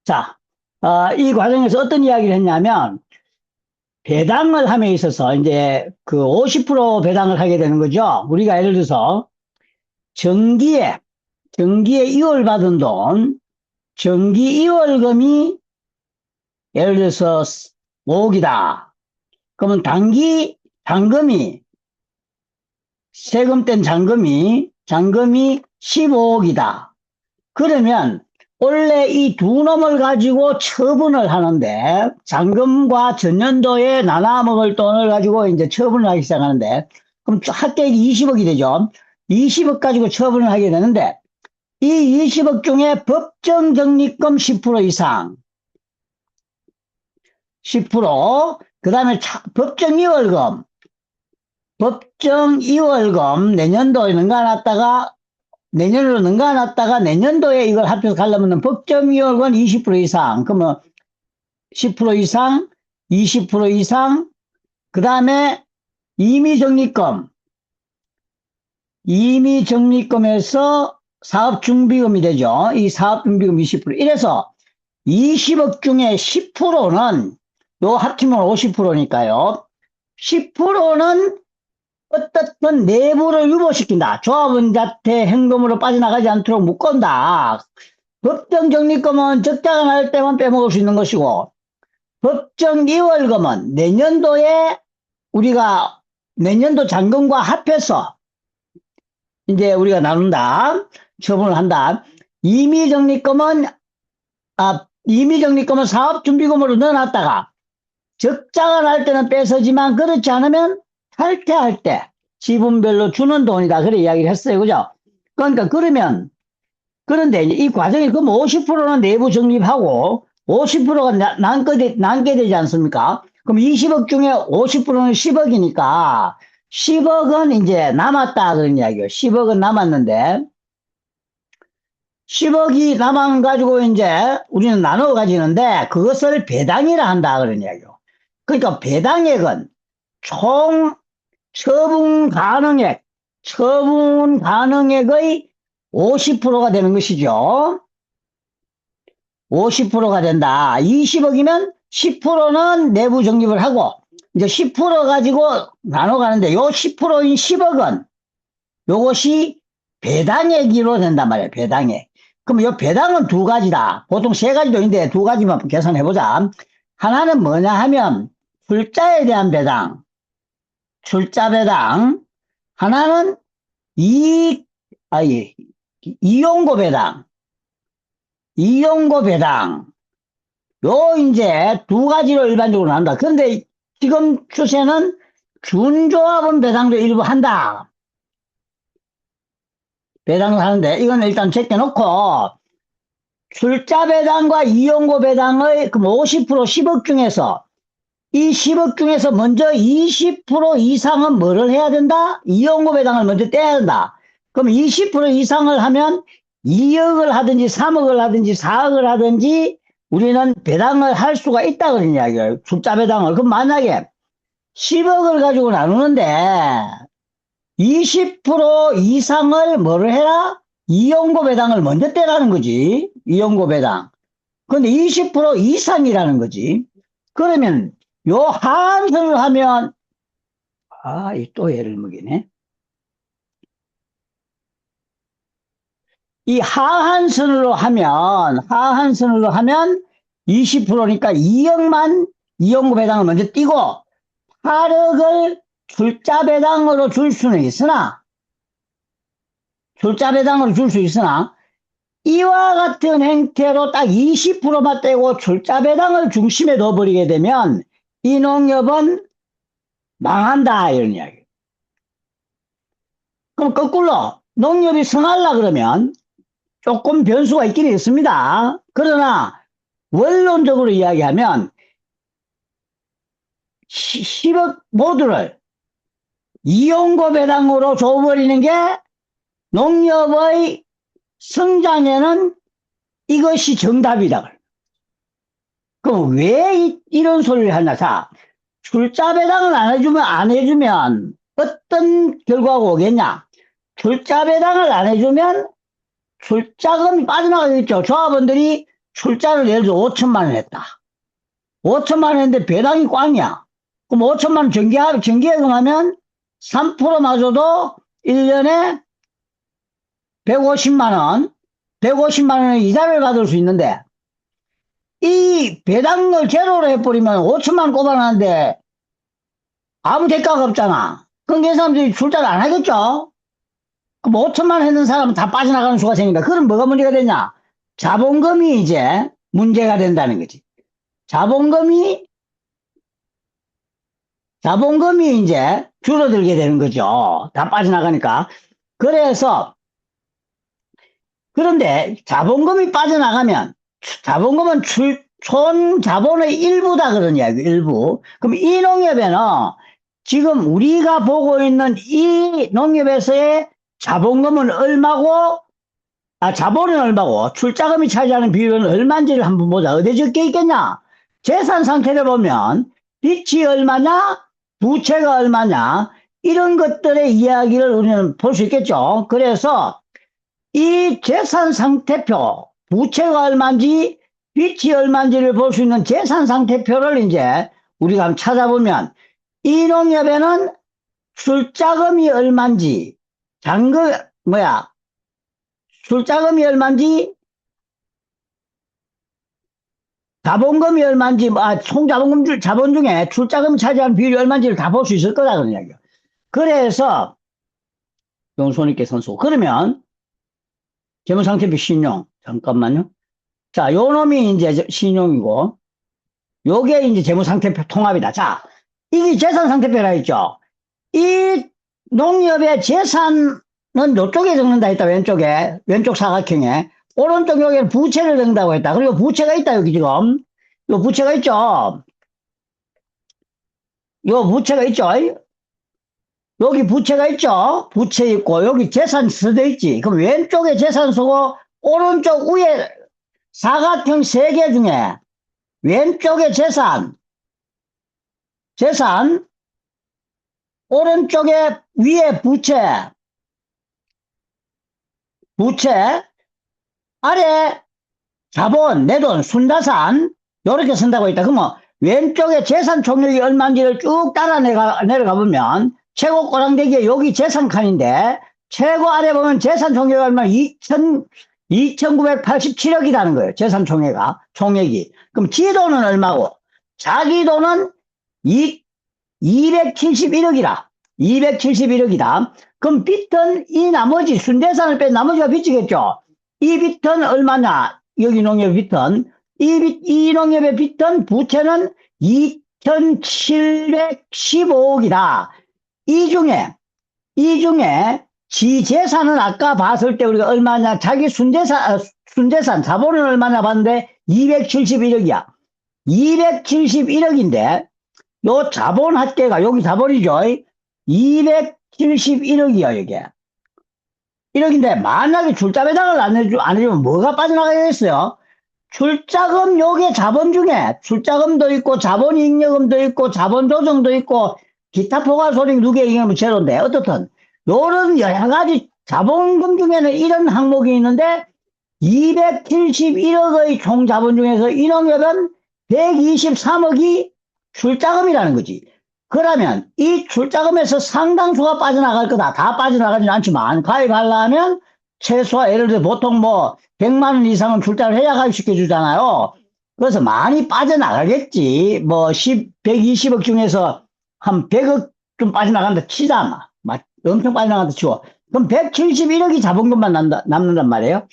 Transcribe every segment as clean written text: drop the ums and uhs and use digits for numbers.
자, 이 과정에서 어떤 이야기를 했냐면, 배당을 함에 있어서 이제 그 50% 배당을 하게 되는 거죠. 우리가 예를 들어서 정기에 이월받은 돈, 정기 이월금이 예를 들어서 5억이다. 그러면 잔금이, 세금 뗀 잔금이 15억이다. 그러면 원래 이 두 놈을 가지고 처분을 하는데, 잔금과 전년도에 나눠 먹을 돈을 가지고 이제 처분을 하기 시작하는데, 그럼 합계액이 20억이 되죠. 20억 가지고 처분을 하게 되는데, 이 20억 중에 법정 적립금 10% 이상, 10%, 그 다음에 법정 이월금 내년도에 능가놨다가 내년으로 능가놨다가 내년도에 이걸 합해서 가려면 법정 이월금 20% 이상, 그러면 10% 이상, 20% 이상, 그 다음에 임의적립금, 임의적립금에서 사업준비금이 되죠. 이 사업준비금 20%. 이래서 20억 중에 10%는, 요 합치면 50%니까요. 10%는 어떻든 내부를 유보시킨다. 조합원자태 현금으로 빠져나가지 않도록 묶은다. 법정 적립금은 적자가 날 때만 빼먹을 수 있는 것이고, 법정 이월금은 내년도에 우리가 내년도 잔금과 합해서 이제 우리가 나눈다. 처분을 한다. 임의적립금은 사업준비금으로 넣어놨다가 적자가 날 때는 뺏어지만 그렇지 않으면 탈퇴할 때 지분별로 주는 돈이다. 그래 이야기를 했어요. 그죠? 그러니까 그런데 이제 이 과정이 그럼 50%는 내부 적립하고 50%가 남게 되지 않습니까? 그럼 20억 중에 50%는 10억이니까 10억은 이제 남았다. 그런 이야기예요. 10억은 남았는데 10억이 남아가지고 이제 우리는 나눠 가지는데 그것을 배당이라 한다. 그런 이야기예요. 그러니까 배당액은 총 처분 가능액의 50%가 되는 것이죠. 50%가 된다. 20억이면 10%는 내부 적립을 하고, 이제 10% 가지고 나눠 가는데, 요 10%인 10억은 요것이 배당액으로 된단 말이에요. 배당액. 그럼 요 배당은 두 가지다. 보통 세 가지도 있는데 두 가지만 계산해보자. 하나는 뭐냐 하면, 출자에 대한 배당, 출자 배당. 하나는 이익, 아니, 이용고 배당, 이용고 배당. 요, 이제 두 가지로 일반적으로 나온다. 그런데 지금 추세는 준조합원 배당도 일부 한다. 배당을 하는데, 이건 일단 제껴놓고, 출자 배당과 이용고 배당의 그럼 50% 10억 중에서, 이 10억 중에서 먼저 20% 이상은 뭐를 해야 된다? 이용고 배당을 먼저 떼야 된다. 그럼 20% 이상을 하면 2억을 하든지 3억을 하든지 4억을 하든지 우리는 배당을 할 수가 있다 그런 이야기예요. 숫자 배당을. 그럼 만약에 10억을 가지고 나누는데 20% 이상을 뭐를 해라? 이용고 배당을 먼저 떼라는 거지. 이용고 배당. 근데 20% 이상이라는 거지. 그러면 요 하한선을 하면 또 얘를 먹이네. 이 하한선으로 하면 20%니까 2억만 이용고 배당을 먼저 띄고 8억을 출자 배당으로 줄 수는 있으나 이와 같은 행태로 딱 20%만 떼고 출자 배당을 중심에 넣어버리게 되면 이 농협은 망한다 이런 이야기. 그럼 거꾸로 농협이 성하려 그러면 조금 변수가 있긴 있습니다. 그러나 원론적으로 이야기하면 10억 모두를 이용고 배당으로 줘버리는 게 농협의 성장에는 이것이 정답이다. 그럼 왜 이런 소리를 하냐? 자, 출자 배당을 안 해주면 어떤 결과가 오겠냐? 출자 배당을 안 해주면 출자금이 빠져나가겠죠. 조합원들이 출자를 예를 들어 5천만 원 했다. 5천만 원 했는데 배당이 꽝이야. 그럼 5천만 원 정기예금 하면 3%마저도 1년에 150만 원, 150만 원의 이자를 받을 수 있는데, 이 배당을 제로로 해버리면 5천만 원 꼽아놨는데 아무 대가가 없잖아. 그럼 이 사람들이 출자를 안 하겠죠? 그럼 5천만 원 했는 사람은 다 빠져나가는 수가 생긴다. 그럼 뭐가 문제가 되냐? 자본금이 이제 문제가 된다는 거지. 자본금이 이제 줄어들게 되는 거죠. 다 빠져나가니까. 그래서, 그런데 자본금이 빠져나가면, 자본금은 총 자본의 일부다 그런 이야기, 일부. 그럼 이 농협에는 지금 우리가 보고 있는 이 농협에서의 자본금은 얼마고, 자본은 얼마고, 출자금이 차지하는 비율은 얼마인지를 한번 보자. 어디 적혀 있겠냐? 재산 상태를 보면, 빚이 얼마냐? 부채가 얼마냐? 이런 것들의 이야기를 우리는 볼 수 있겠죠. 그래서 이 재산 상태표, 부채가 얼마인지, 빚이 얼마인지를 볼 수 있는 재산 상태표를 이제 우리가 한번 찾아보면, 이 농협에는 출자금이 얼마인지, 출자금이 얼마인지, 자본금이 얼마인지, 총 자본 중에 출자금이 차지하는 비율이 얼마인지를 다 볼 수 있을 거다, 그런 이야기야. 그래서, 손익계 선수. 그러면, 재무상태표 신용. 잠깐만요. 자, 요 놈이 이제 신용이고, 요게 이제 재무상태표 통합이다. 자, 이게 재산상태표라 했죠. 이 농협의 재산은 요쪽에 적는다 했다, 왼쪽에. 왼쪽 사각형에. 오른쪽 여기에 부채를 적는다고 했다. 그리고 부채가 있다, 여기 지금. 요 부채가 있죠. 요 부채가 있죠. 여기 부채가 있죠. 부채 있고, 여기 재산 쓰여 있지. 그럼 왼쪽에 재산 쓰고, 오른쪽 위에 사각형 3개 중에, 왼쪽에 재산, 오른쪽에 위에 부채, 아래 자본, 내돈, 순자산, 요렇게 쓴다고 했다. 그러면 왼쪽에 재산 총액이 얼마인지를 쭉 따라 내려가 보면, 최고 꼬랑대기에 여기 재산 칸인데, 최고 아래 보면 재산 총액이 얼마 2,987억이라는 거예요. 재산 총액이. 그럼 지 돈은 얼마고? 자기 돈은 271억이라. 271억이다. 그럼 빚은 이 나머지, 순대산을 뺀 나머지가 빚이겠죠? 이 빚은 얼마냐? 여기 농협 빚은. 이 농협의 빚은 부채는 2,715억이다. 이 중에 지 재산은 아까 봤을 때 우리가 얼마냐? 자기 순재산, 자본은 얼마냐 봤는데 271억이야. 271억인데, 요 자본 합계가, 여기 자본이죠. 271억이야, 이게. 1억인데, 만약에 출자 배당을 안 해주면 뭐가 빠져나가겠어요? 출자금, 요게 자본 중에, 출자금도 있고, 자본이익여금도 있고, 자본조정도 있고, 기타 포괄손익 누계 이익은 제로인데, 어떻든, 요런 여러 가지 자본금 중에는 이런 항목이 있는데, 271억의 총 자본 중에서 이 농협은 123억이 출자금이라는 거지. 그러면 이 출자금에서 상당수가 빠져나갈 거다. 다 빠져나가지는 않지만 가입하려면 최소한 예를 들어 보통 100만 원 이상은 출자를 해야 가입시켜 주잖아요. 그래서 많이 빠져나가겠지. 120억 중에서 한 100억 좀 빠져나간다 치자. 엄청 빠져나간다 치고. 그럼 171억이 자본금만 남는단 말이에요.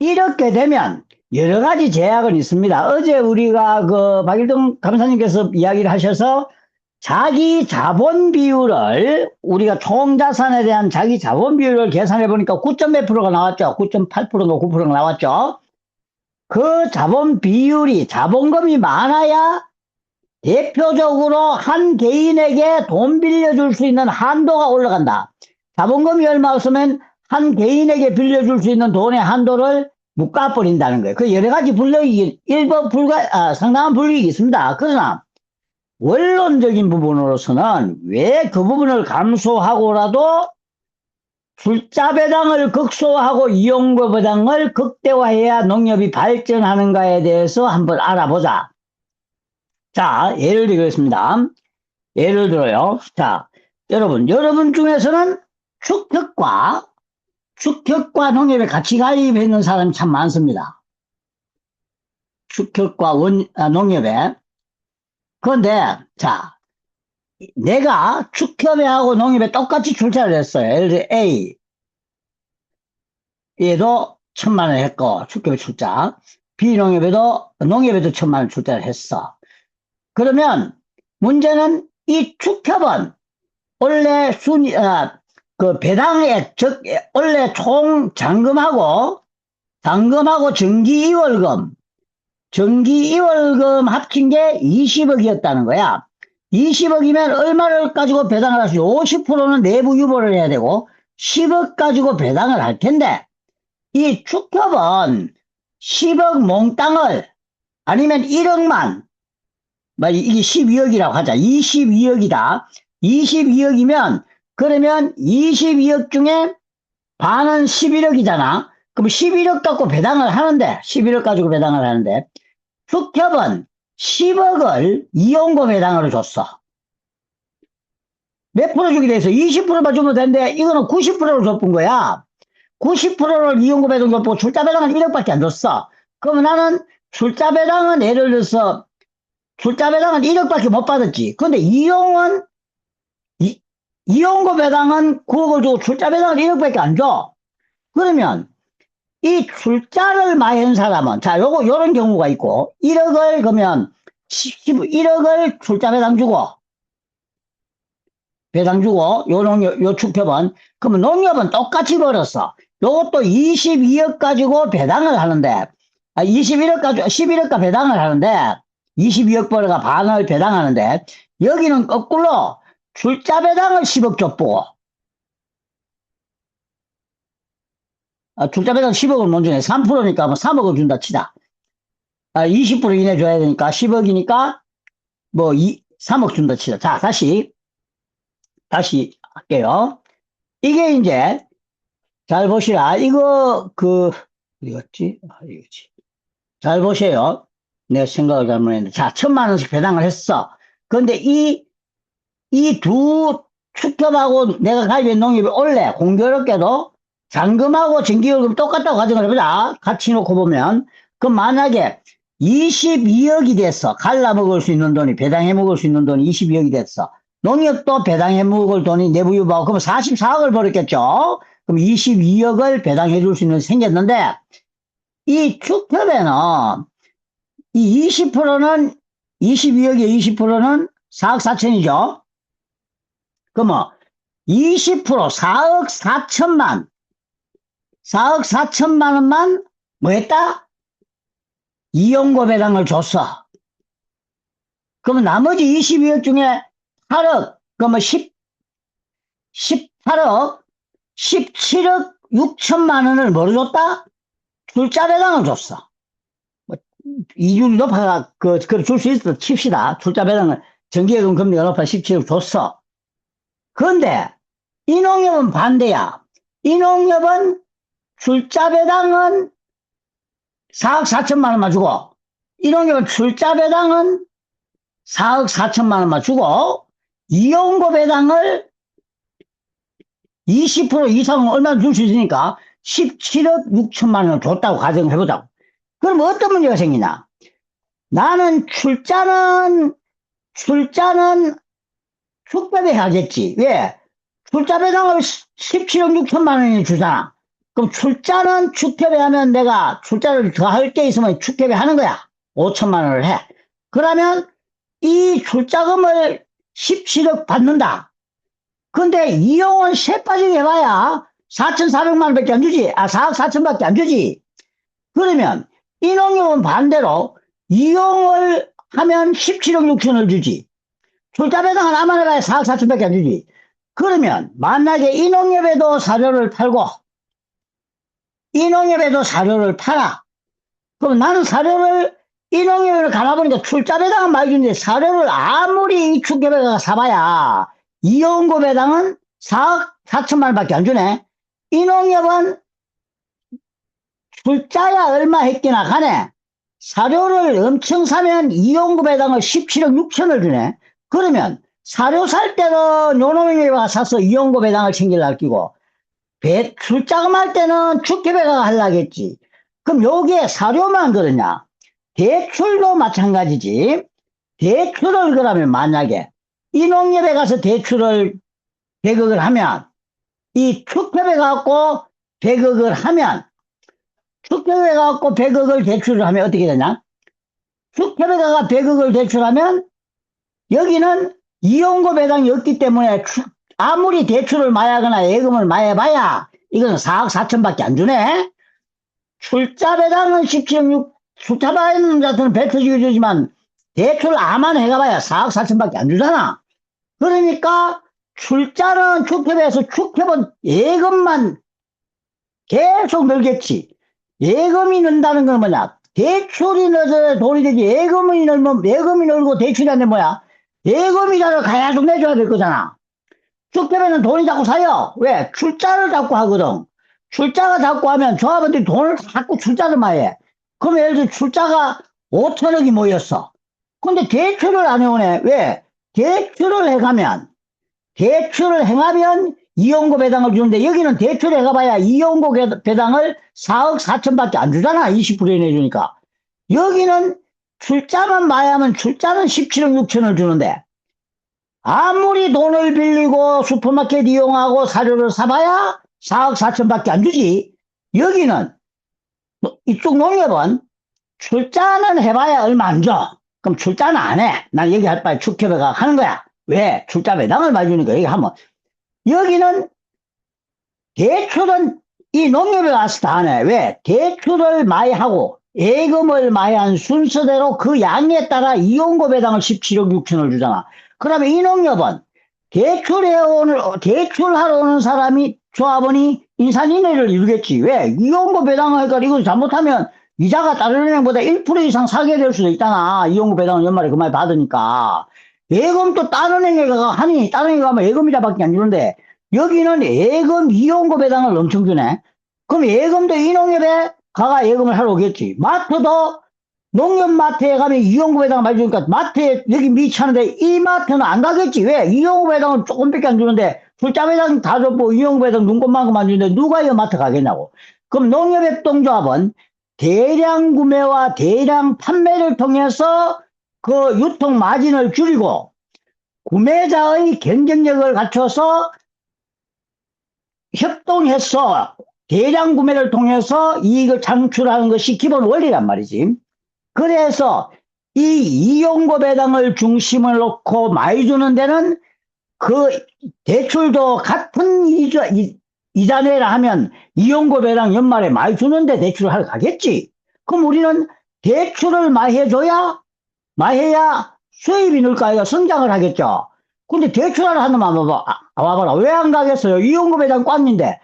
이렇게 되면 여러 가지 제약은 있습니다. 어제 우리가 박일동 감사님께서 이야기를 하셔서 자기 자본 비율을, 우리가 총 자산에 대한 자기 자본 비율을 계산해 보니까 9.몇 프로가 나왔죠. 9.8%가 9%가 나왔죠. 그 자본 비율이, 자본금이 많아야 대표적으로 한 개인에게 돈 빌려줄 수 있는 한도가 올라간다. 자본금이 얼마 없으면 한 개인에게 빌려줄 수 있는 돈의 한도를 묶어버린다는 거예요. 그 여러 가지 상당한 불이익이 있습니다. 그러나 원론적인 부분으로서는 왜 그 부분을 감수하고라도 출자 배당을 극소화하고 이용고 배당을 극대화해야 농협이 발전하는가에 대해서 한번 알아보자. 자, 예를 들겠습니다. 예를 들어요. 자, 여러분 중에서는 축협과 농협에 같이 가입해 있는 사람이 참 많습니다. 축협과 농협에. 그런데, 자, 내가 축협하고 농협에 똑같이 출자를 했어요. 예를 들어 A, 얘도 1,000만 원 했고, 축협에 출자. B 농협에도 1,000만 원 출자를 했어. 그러면 문제는 이 축협은 원래 그 배당액, 즉, 원래 총 잔금하고 정기 2월금 합친 게 20억이었다는 거야. 20억이면 얼마를 가지고 배당을 할 수 있어? 50%는 내부 유보를 해야 되고 10억 가지고 배당을 할 텐데 이 축협은 10억 몽땅을 아니면 1억만 이게 12억이라고 하자. 22억이다. 22억이면 그러면 22억 중에 반은 11억이잖아. 그럼 11억 갖고 배당을 하는데 11억 가지고 배당을 하는데 축협은 10억을 이용고 배당으로 줬어. 몇 프로 주게 돼서 20%만 주면 되는데 이거는 90%를 줬던 거야. 90%를 이용고 배당 줬고 출자 배당은 1억밖에 안 줬어. 그러면 나는 출자 배당은 예를 들어서 출자 배당은 1억밖에 못 받았지. 근데 이용고 배당은 9억을 주고 출자 배당은 1억밖에 안 줘. 그러면 이 출자를 많이 한 사람은 자 요런 경우가 있고 1억을 그러면 1억을 출자 배당 주고 요 축협은 그러면 농협은 똑같이 벌었어. 요것도 22억 가지고 배당을 하는데 21억 가지고 11억가 배당을 하는데 22억 벌어가 반을 배당하는데 여기는 거꾸로 출자 배당을 10억 줬고 출자 배당 10억을 못 주네. 3%니까 뭐 3억을 준다 치자. 20% 이내 줘야 되니까 10억이니까 뭐 3억 준다 치자. 자, 다시 할게요. 이게 이제 잘 보시라. 이거 어디였지? 이거지. 잘 보세요. 내 생각을 잘못했는데. 자, 1,000만 원씩 배당을 했어. 그런데 이 두 축협하고 내가 가입한 농협이 원래 공교롭게도 잔금하고 정기요금 똑같다고 가정을 해보자. 같이 놓고 보면. 그럼 만약에 22억이 됐어. 갈라 먹을 수 있는 돈이, 배당해 먹을 수 있는 돈이 22억이 됐어. 농협도 배당해 먹을 돈이 내부 유보하고, 그럼 44억을 벌었겠죠? 그럼 22억을 배당해 줄 수 있는 돈이 생겼는데, 이 축협에는 이 20%는 22억의 20%는 4억 4천이죠. 그러면 20% 4억 4천만 원만 뭐 했다? 이용고 배당을 줬어. 그러면 나머지 22억 중에 8억 그러면 18억 17억 6천만 원을 뭐로 줬다? 출자 배당을 줬어. 이율이 높아가 줄 수 있어 칩시다. 출자 배당을 정기예금 금리가 높아 17억 줬어. 그런데 이 농협은 반대야. 이 농협은 출자 배당은 4억 4천만 원만 주고 이 농협은 출자 배당은 4억 4천만 원만 주고 이용고 배당을 20% 이상은 얼마나 줄 수 있으니까 17억 6천만 원을 줬다고 가정해보자고. 그럼 어떤 문제가 생기냐? 나는 출자는 축배배해야겠지. 왜? 출자 배당을 17억 6천만 원이 주잖아. 그럼 출자는 축협에 하면 내가 출자를 더 할 게 있으면 축협에 하는 거야. 5천만 원을 해. 그러면 이 출자금을 17억 받는다. 근데 이용은 세 빠지게 해봐야 4,400만 원밖에 안 주지. 4억 4천밖에 안 주지. 그러면 이 농협은 반대로 이용을 하면 17억 6천을 주지. 출자 배당은 아무나 해봐야 4억 4천밖에 안 주지. 그러면 만약에 이 농협에도 사료를 팔고 이 농협에도 사료를 팔아. 그럼 나는 사료를 이 농협으로 가나보니까 출자 배당은 많이 주는데 사료를 아무리 이 축협에다가 사봐야 이용고 배당은 4억 4천만 원밖에 안 주네. 이 농협은 출자야 얼마 했기나 간에 사료를 엄청 사면 이용구 배당을 17억 6천을 주네. 그러면 사료 살 때는 요놈이 사서 이용구 배당을 챙기려 끼고 출자금 할 때는 축협배가 하려겠지. 그럼 여기에 사료만 그러냐? 대출도 마찬가지지. 대출을 그러면 만약에 이 농협에 가서 대출을 100억을 하면 이 축협에 갖고 100억을 하면 축협에 갖고 100억을 대출을 하면 어떻게 되냐? 축협에다가 100억을 대출하면 여기는 이용고 배당이 없기 때문에 아무리 대출을 마야거나 예금을 마야봐야 이건 4억 4천밖에 안 주네. 출자 배당은 17억 6, 출자 배당 같은 배 터지게 주지만 대출 아만 해가봐야 4억 4천밖에 안 주잖아. 그러니까 출자는 축협에서 축협은 예금만 계속 늘겠지. 예금이 는다는 건 뭐냐? 대출이 넣어서 돈이 되지. 예금이 늘면 예금이 늘고 대출이 안 되면 뭐야? 예금이자를 계속 내줘야 될 거잖아. 축협에는 돈이 자꾸 사요. 왜? 출자를 자꾸 하거든. 출자가 자꾸 하면 조합원들이 돈을 자꾸 출자를 많이 해. 그럼 예를 들어 출자가 5천억이 모였어. 근데 대출을 안 해오네. 왜? 대출을 행하면 이용고 배당을 주는데 여기는 대출을 해가봐야 이용고 배당을 4억 4천밖에 안 주잖아. 20% 내주니까. 여기는 출자만 마야하면 출자는 17억 6천을 주는데 아무리 돈을 빌리고 슈퍼마켓 이용하고 사료를 사봐야 4억 4천밖에 안 주지. 여기는 이쪽 농협은 출자는 해봐야 얼마 안 줘. 그럼 출자는 안 해. 난 여기 할 바에 축협에가 하는 거야. 왜? 출자 배당을 많이 주니까 여기 하면. 여기는 대출은 이 농협에 와서 다 하네. 왜? 대출을 많이 하고 예금을 많이 한 순서대로 그 양에 따라 이용고 배당을 17억 6천을 주잖아. 그러면 이 농협은 대출하러 오는 사람이 조합원이 인산인해를 이루겠지. 왜? 이용고 배당을 하니까 이걸 잘못하면 이자가 다른 은행보다 1% 이상 사게 될 수도 있잖아. 이용고 배당을 연말에 그만에 받으니까. 예금도 다른 은행에 하니 다른 은행에 가면 예금이자밖에 안 주는데 여기는 예금 이용고 배당을 엄청 주네. 그럼 예금도 이 농협에 가가 예금을 하러 오겠지. 마트도 농협마트에 가면 이용고 배당을 많이 주니까 마트에 여기 미치는데 이 마트는 안 가겠지. 왜? 이용고 배당은 조금밖에 안 주는데 출자 배당 다 줬고 이용고 배당 눈꽃만큼만 주는데 누가 이 마트 가겠냐고. 그럼 농협협동조합은 대량 구매와 대량 판매를 통해서 그 유통 마진을 줄이고 구매자의 경쟁력을 갖춰서 협동해서 대량 구매를 통해서 이익을 창출하는 것이 기본 원리란 말이지. 그래서 이 이용고 배당을 중심을 놓고 많이 주는 데는 그 대출도 같은 이자 내라 하면 이용고 배당 연말에 많이 주는데 대출을 하러 가겠지. 그럼 우리는 대출을 많이 해줘야 많이 해야 수입이 늘까 아이가 성장을 하겠죠. 근데 대출하러 하는 놈 와봐라. 왜 안 가겠어요? 이용고 배당 꽝인데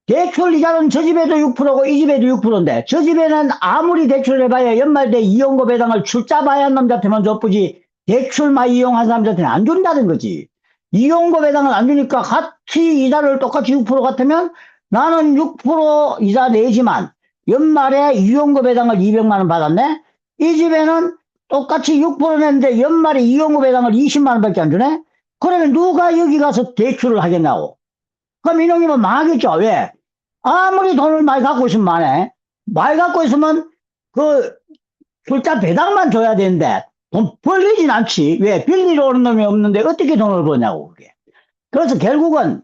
대출 이자는 저 집에도 6%고 이 집에도 6%인데 저 집에는 아무리 대출을 해봐야 연말 때 이용고 배당을 출자 봐야 한 놈한테만 줬쁘지 대출 많이 이용한 사람들한테는 안 준다는 거지. 이용고 배당을 안 주니까 같이 이자를 똑같이 6% 같으면 나는 6% 이자 내지만 연말에 이용고 배당을 200만 원 받았네. 이 집에는 똑같이 6% 냈는데 연말에 이용고 배당을 20만 원밖에 안 주네. 그러면 누가 여기 가서 대출을 하겠냐고. 그럼 이놈이면 망하겠죠. 왜? 아무리 돈을 많이 갖고 있으면 많이 갖고 있으면 그 출자 배당만 줘야 되는데 돈 벌리진 않지. 왜? 빌리러 오는 놈이 없는데 어떻게 돈을 버냐고 그게. 그래서 결국은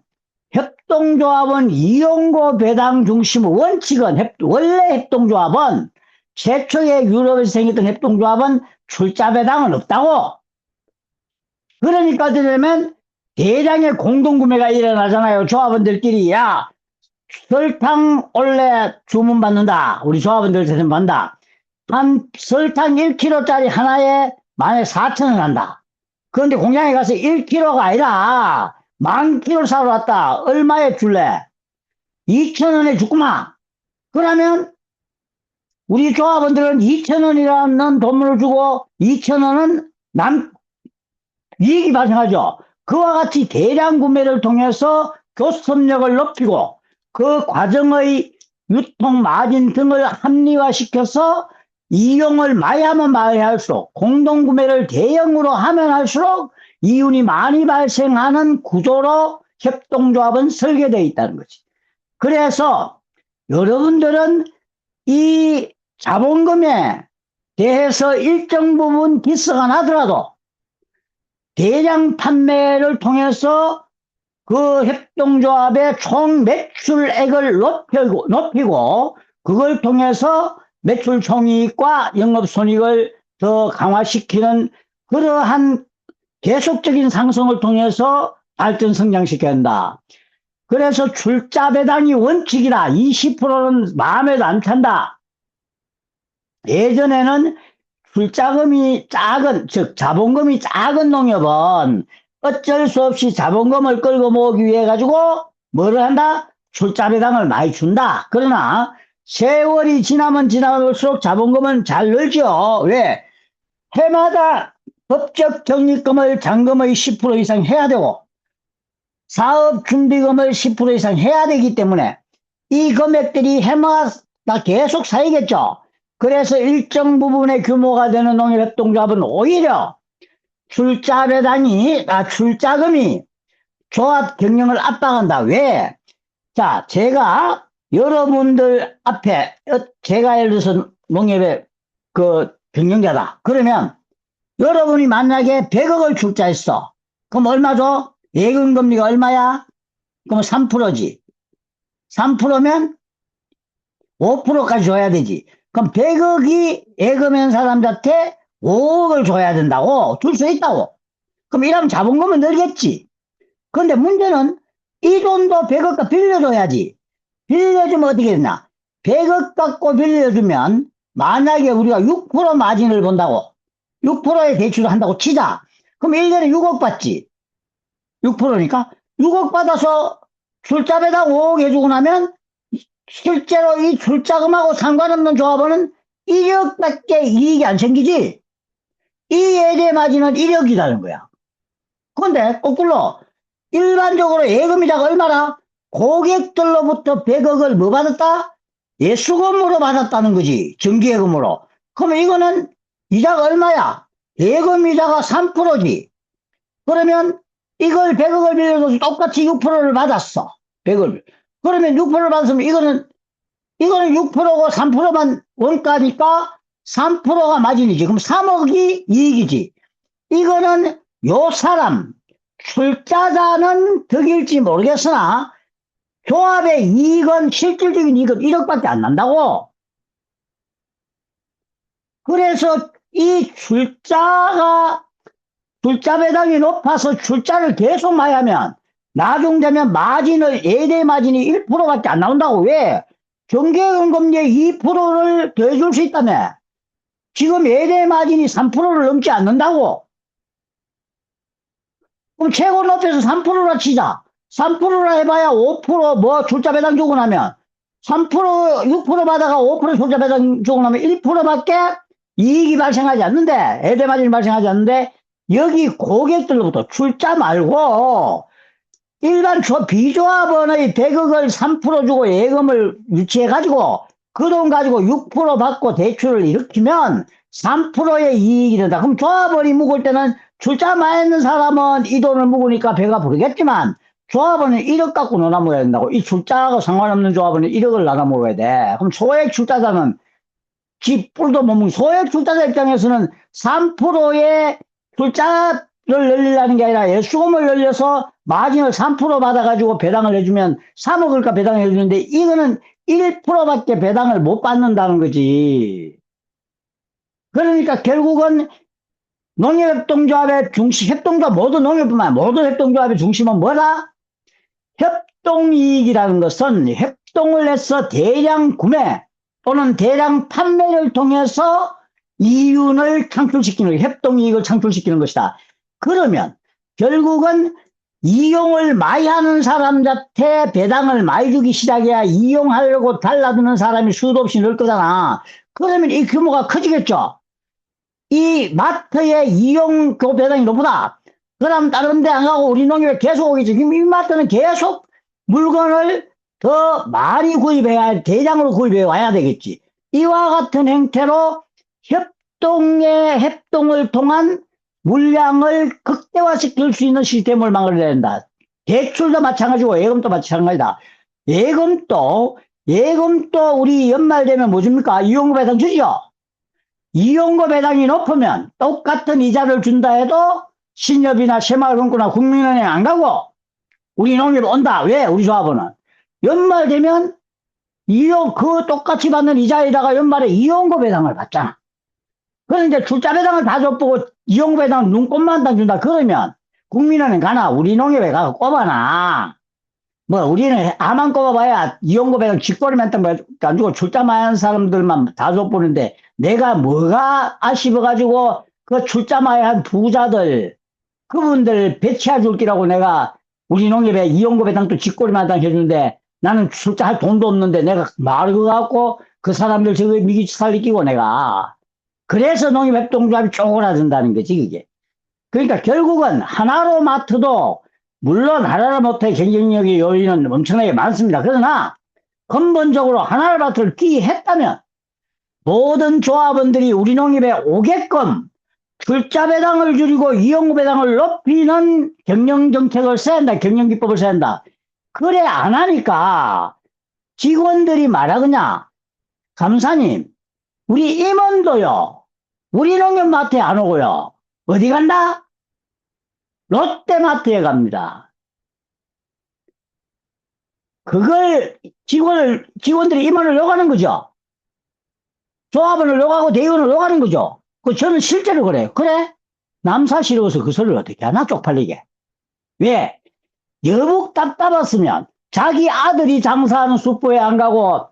협동조합은 이용고 배당 중심 원칙은 원래 협동조합은 최초에 유럽에서 생겼던 협동조합은 출자 배당은 없다고. 그러니까 되면 대량의 공동구매가 일어나잖아요. 조합원들끼리. 야, 설탕 원래 주문받는다. 우리 조합원들 주문받는다. 한 설탕 1kg짜리 하나에 만에 4,000원 한다. 그런데 공장에 가서 1kg가 아니라 10,000kg 사러 왔다. 얼마에 줄래? 2,000원에 주구만. 그러면 우리 조합원들은 2,000원이라는 돈을 주고 2,000원은 이익이 발생하죠. 그와 같이 대량 구매를 통해서 교섭력을 높이고 그 과정의 유통 마진 등을 합리화시켜서 이용을 많이 하면 많이 할수록, 공동구매를 대형으로 하면 할수록 이윤이 많이 발생하는 구조로 협동조합은 설계되어 있다는 거지. 그래서 여러분들은 이 자본금에 대해서 일정 부분 기스가 나더라도 대량 판매를 통해서 그 협동조합의 총 매출액을 높이고 그걸 통해서 매출 총이익과 영업손익을 더 강화시키는 그러한 계속적인 상승을 통해서 발전 성장시켜야 한다. 그래서 출자 배당이 원칙이라 20%는 마음에도 안 찬다. 예전에는 출자금이 작은, 즉 자본금이 작은 농협은 어쩔 수 없이 자본금을 끌고 모으기 위해 가지고 뭐를 한다? 출자 배당을 많이 준다. 그러나 세월이 지나면 지날수록 자본금은 잘 늘죠. 왜? 해마다 법적 적립금을 잔금의 10% 이상 해야 되고 사업 준비금을 10% 이상 해야 되기 때문에 이 금액들이 해마다 계속 쌓이겠죠. 그래서 일정 부분의 규모가 되는 농협협동조합은 오히려 출자금이 조합 경영을 압박한다. 왜? 자, 제가 여러분들 앞에 제가 예를 들어서 농협의 그 경영자다. 그러면 여러분이 만약에 100억을 출자했어. 그럼 얼마 줘? 예금금리가 얼마야? 그럼 3%지. 3%면 5%까지 줘야 되지. 그럼 100억이 예금한 사람한테 5억을 줘야 된다고? 줄 수 있다고? 그럼 이러면 자본금은 늘겠지. 그런데 문제는 이 돈도 100억가 빌려줘야지. 빌려주면 어떻게 되나? 100억 갖고 빌려주면 만약에 우리가 6% 마진을 본다고 6%의 대출을 한다고 치자. 그럼 1년에 6억 받지. 6%니까 6억 받아서 출자배당 5억 해주고 나면 실제로 이 출자금하고 상관없는 조합원은 1억밖에 이익이 안 생기지. 이 예대 마진은 1억이라는 거야. 그런데 거꾸로 일반적으로 예금이자가 얼마나? 고객들로부터 100억을 뭐 받았다? 예수금으로 받았다는 거지. 정기예금으로. 그러면 이거는 이자가 얼마야? 예금이자가 3%지. 그러면 이걸 100억을 빌려줘서 똑같이 6%를 받았어. 100을. 그러면 6%를 받았으면 이거는 6%고 3%만 원가니까 3%가 마진이지. 그럼 3억이 이익이지. 이거는 요 사람 출자자는 덕일지 모르겠으나 조합의 이익은 실질적인 이익은 1억밖에 안 난다고. 그래서 이 출자 배당이 높아서 출자를 계속 많이 하면 나중 되면 마진을 예대 마진이 1%밖에 안 나온다고. 왜? 정기예금금리에 2%를 더해줄 수 있다며. 지금 예대 마진이 3%를 넘지 않는다고. 그럼 최고 높여서 3%라 치자. 3%라 해봐야 5% 출자 배당 주고 나면 3% 6% 받아가 5% 출자 배당 주고 나면 1%밖에 이익이 발생하지 않는데, 예대 마진이 발생하지 않는데, 여기 고객들로부터 출자 말고 일반 비조합원의 100억을 3% 주고 예금을 유치해가지고 그 돈 가지고 6% 받고 대출을 일으키면 3%의 이익이 된다. 그럼 조합원이 묵을 때는 출자 많이 했는 사람은 이 돈을 묵으니까 배가 부르겠지만 조합원은 1억 갖고 놀아 먹어야 된다고. 이 출자하고 상관없는 조합원은 1억을 나눠 먹어야 돼. 그럼 소액 출자자는 지 뿔도 못 먹는 소액 출자자 입장에서는 3%의 출자를 늘리려는 게 아니라 예수금을 늘려서 마진을 3% 받아가지고 배당을 해주면 3억을까 배당을 해주는데 이거는 1%밖에 배당을 못 받는다는 거지. 그러니까 결국은 농협협동조합의 중심, 협동조합 모든 농협뿐만 아니라 모든 협동조합의 중심은 뭐다? 협동이익이라는 것은 협동을 해서 대량 구매 또는 대량 판매를 통해서 이윤을 창출시키는, 협동이익을 창출시키는 것이다. 그러면 결국은 이용을 많이 하는 사람한테 배당을 많이 주기 시작해야 이용하려고 달라드는 사람이 수도 없이 늘 거잖아. 그러면 이 규모가 커지겠죠. 이 마트의 이용 배당이 높다. 그럼 다른 데 안 가고 우리 농협에 계속 오겠지. 그럼 이 마트는 계속 물건을 더 많이 구입해야, 대량으로 구입해 와야 되겠지. 이와 같은 행태로 협동을 통한 물량을 극대화시킬 수 있는 시스템을 만들어야 된다. 대출도 마찬가지고 예금도 마찬가지다. 예금도 우리 연말 되면 뭐 줍니까? 이용료 배당 주죠? 이용료 배당이 높으면 똑같은 이자를 준다 해도 신협이나 새마을금고나 국민은행 안 가고 우리 농협 온다. 왜? 우리 조합원은. 연말 되면 그 똑같이 받는 이자에다가 연말에 이용료 배당을 받잖아. 그런데 출자 배당을 다 줬보고 이용료 배당 눈꼽만 다 준다. 그러면 국민은행 가나 우리 농협에 가서 꼽아나. 뭐 우리는 아만 꼽아봐야 이용료 배당 직거래만 안 주고 출자만 하는 사람들만 다 줬보는데 내가 뭐가 아쉬워가지고 그 출자만 한 부자들 그분들 배치해 줄 기라고 내가 우리 농협에 이용료 배당도 직거래만 해주는데 나는 출자할 돈도 없는데 내가 말을 그거 갖고 그 사람들 저거 미기 살리기고 내가 그래서 농협협동조합이 쪼그라든다는 거지 그게. 그러니까 결국은 하나로마트도 물론 하나로마트의 경쟁력의 요인은 엄청나게 많습니다. 그러나 근본적으로 하나로마트를 기했다면 모든 조합원들이 우리 농협에 오게끔 출자 배당을 줄이고 이용료 배당을 높이는 경영정책을 써야 한다. 경영기법을 써야 한다. 그래 안 하니까 직원들이 말하거냐. 감사님 우리 임원도요. 우리 농협마트에 안 오고요. 어디 간다? 롯데마트에 갑니다. 그걸 직원들이 임원을 요구하는 거죠. 조합원을 요구하고 대의원을 요구하는 거죠. 저는 실제로 그래요. 그래? 남사시로서 그 소리를 어떻게 하나 쪽팔리게. 왜? 여북 답답했으면 자기 아들이 장사하는 슈퍼에 안 가고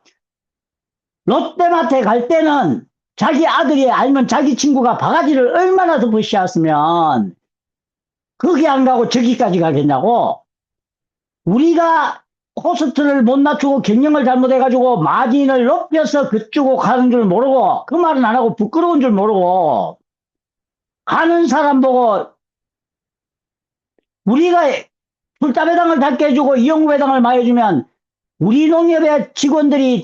롯데마트에 갈 때는 자기 아들이 아니면 자기 친구가 바가지를 얼마나 더 부시했으면 거기 안 가고 저기까지 가겠냐고. 우리가 코스트를 못 낮추고 경영을 잘못해가지고 마진을 높여서 그쪽으로 가는 줄 모르고 그 말은 안 하고 부끄러운 줄 모르고 가는 사람 보고 우리가 출자 배당을 작게 해주고 이용료 배당을 많이 해주면 우리 농협의 직원들이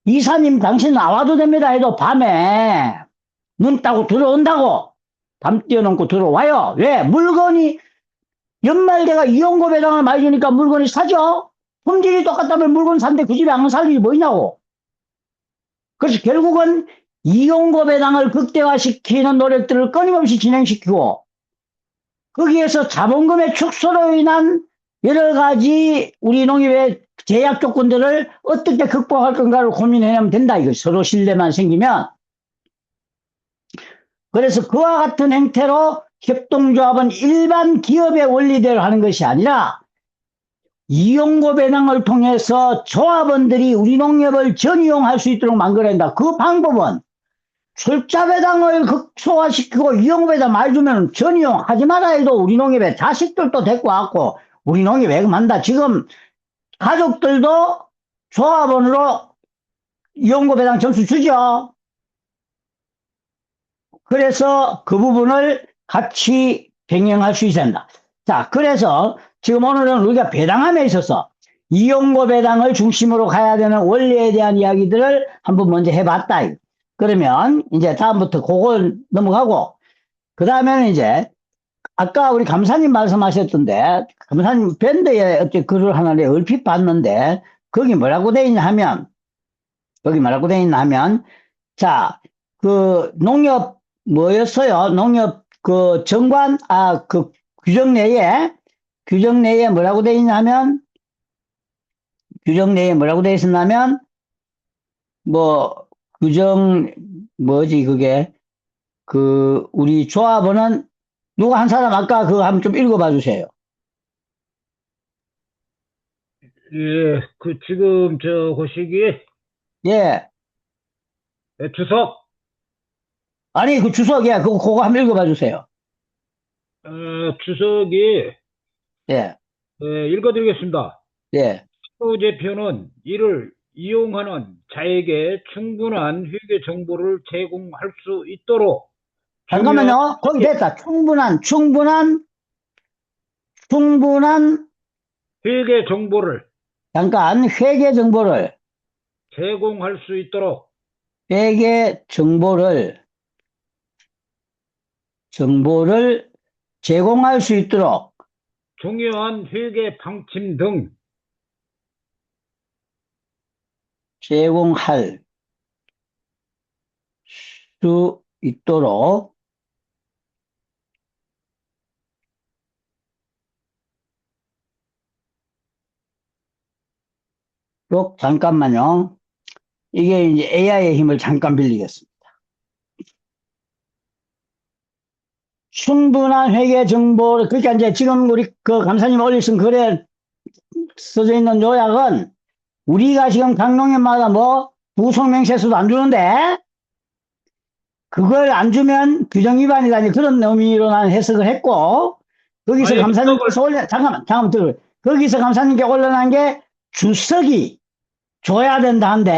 이사님 당신 나와도 됩니다 해도 밤에 눈 따고 들어온다고. 밤 뛰어넘고 들어와요. 왜? 물건이 연말대가 이용료 배당을 많이 주니까 물건이 사죠. 품질이 똑같다면 물건 산데 그 집에 안 살 일이 뭐냐고. 그래서 결국은 이용료 배당을 극대화시키는 노력들을 끊임없이 진행시키고 거기에서 자본금의 축소로 인한 여러 가지 우리 농협의 제약 조건들을 어떻게 극복할 건가를 고민해내면 된다. 이거 서로 신뢰만 생기면. 그래서 그와 같은 행태로 협동조합은 일반 기업의 원리대로 하는 것이 아니라 이용료 배당을 통해서 조합원들이 우리 농협을 전이용할 수 있도록 만들어야 한다. 그 방법은 출자 배당을 극소화시키고 이용료 배당 많이 주면 전이용하지 말아 해도 우리 농협에 자식들도 데리고 왔고 우리 농협 예금한다. 지금 가족들도 조합원으로 이용료 배당 점수 주죠. 그래서 그 부분을 같이 병행할 수 있어야 한다. 자, 그래서 지금 오늘은 우리가 배당함에 있어서 이용료 배당을 중심으로 가야 되는 원리에 대한 이야기들을 한번 먼저 해봤다. 그러면 이제 다음부터 그걸 넘어가고 그 다음에는 이제 아까 우리 감사님 말씀하셨던데 감사님 밴드에 어째 글을 하나 내 얼핏 봤는데 거기 뭐라고 돼 있냐 하면 자, 그 농협 뭐였어요? 농협 그 정관 그 규정 내에 뭐라고 돼 있냐면 규정 내에 뭐라고 돼 있었냐면 뭐 규정 뭐지 그게 우리 조합원은 누가 한 사람 아까 그거 한번 좀 읽어봐 주세요. 예, 지금 호식이, 예. 주석, 아니 그 주석이야. 그거 한번 읽어봐 주세요. 주석이, 예. 읽어드리겠습니다. 예. 사후제표는 이를 이용하는 자에게 충분한 회계 정보를 제공할 수 있도록 중요한 잠깐만요. 거기 됐다. 충분한 회계 정보를 잠깐, 회계 정보를, 제공할 수 있도록 회계 정보를 제공할 수 있도록 중요한 회계 방침 등 제공할 수 있도록 잠깐만요. 이게 이제 AI의 힘을 잠깐 빌리겠습니다. 충분한 회계 정보를, 그러니까 이제 지금 우리 그 감사님 올리신 글에 써져 있는 요약은 우리가 지금 각 농협마다 뭐 부속명세서도 안 주는데 그걸 안 주면 규정 위반이다, 이제 그런 의미로 난 해석을 했고, 거기서 아예 감사님께서 잠깐만 들어. 거기서 감사님께 올려놓은 게 주석이 줘야 된다 한데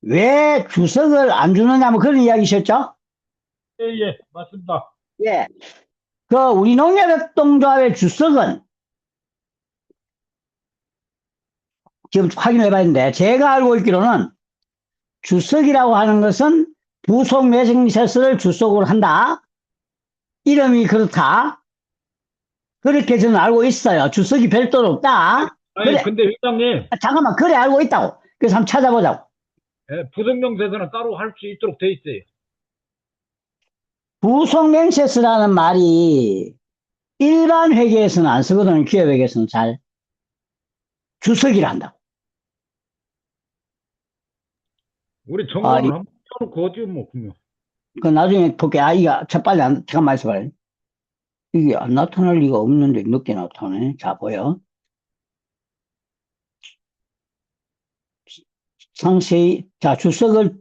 왜 주석을 안 주느냐, 뭐 그런 이야기셨죠? 예, 맞습니다. 예. 그 우리 농협협동조합의 주석은 지금 확인해 봐야 되는데, 제가 알고 있기로는 주석이라고 하는 것은 부속 매생세서를 주석으로 한다. 이름이 그렇다. 그렇게 저는 알고 있어요. 주석이 별도로 없다. 아니, 그래. 근데 회장님, 잠깐만, 그래 알고 있다고. 그래서 한번 찾아보자고. 예, 부속명세서는 따로 할 수 있도록 돼 있어요. 부속 매생세서라는 말이 일반 회계에서는 안 쓰거든요. 기업회계에서는 잘. 주석이라 한다고. 우리 아, 정보는 한번 펴놓고 어디 뭐, 그러면. 그 나중에 볼게. 아, 이거, 빨리 잠깐만 있어봐요. 이게 안 나타날 리가 없는데 늦게 나타나네. 자, 보여. 상세히, 자, 주석을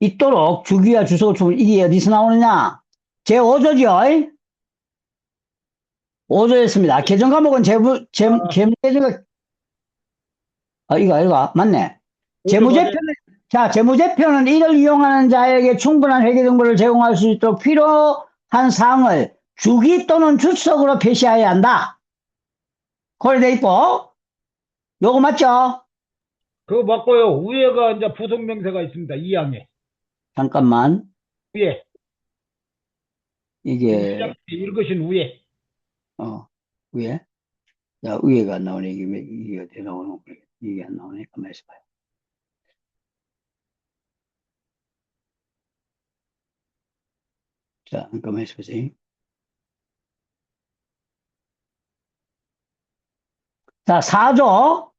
있도록 주기와 주석을 주면 이게 어디서 나오느냐? 제5조죠? 5조였습니다. 개정 과목은 재무제표가, 이거, 맞네. 재무제표는, 자, 재무제표는 이를 이용하는 자에게 충분한 회계 정보를 제공할 수 있도록 필요한 사항을 주기 또는 주석으로 표시해야 한다. 그래 돼 있고, 요거 맞죠? 그거 맞고요. 위에가 이제 부속명세가 있습니다. 2항에. 잠깐만, 위에. 이게, 시장님 읽으신 위에. 위에? 야, 위에가 안 나오네. 이게 어떻게 나오는 거야? 이게 안 나오네. 가만히 있어봐요. 자, 가만히 있어보세요. 자, 4조.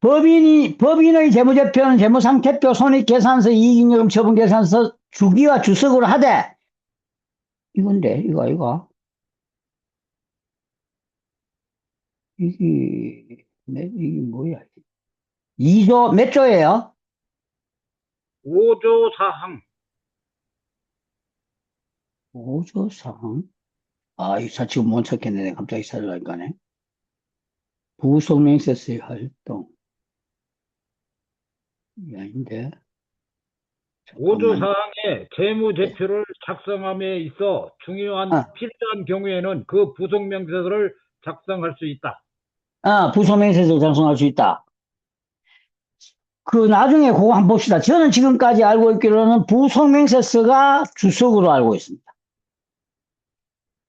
법인의 재무제표는 재무상태표, 손익계산서, 이익잉여금 처분계산서 주기와 주석으로 하되, 이건데, 이거. 이게 뭐야? 2조, 몇 조예요? 5조 4항. 5조 사항? 지금 못 찾겠네. 갑자기 찾으려니까네. 부속명세서의 활동. 이게 아닌데. 5조 잠깐만. 4항에 재무제표를 작성함에 있어 중요한 필요한 경우에는 그 부속명세서를 작성할 수 있다. 부속명세서를 작성할 수 있다. 나중에 그거 한번 봅시다. 저는 지금까지 알고 있기로는 부속명세서가 주석으로 알고 있습니다.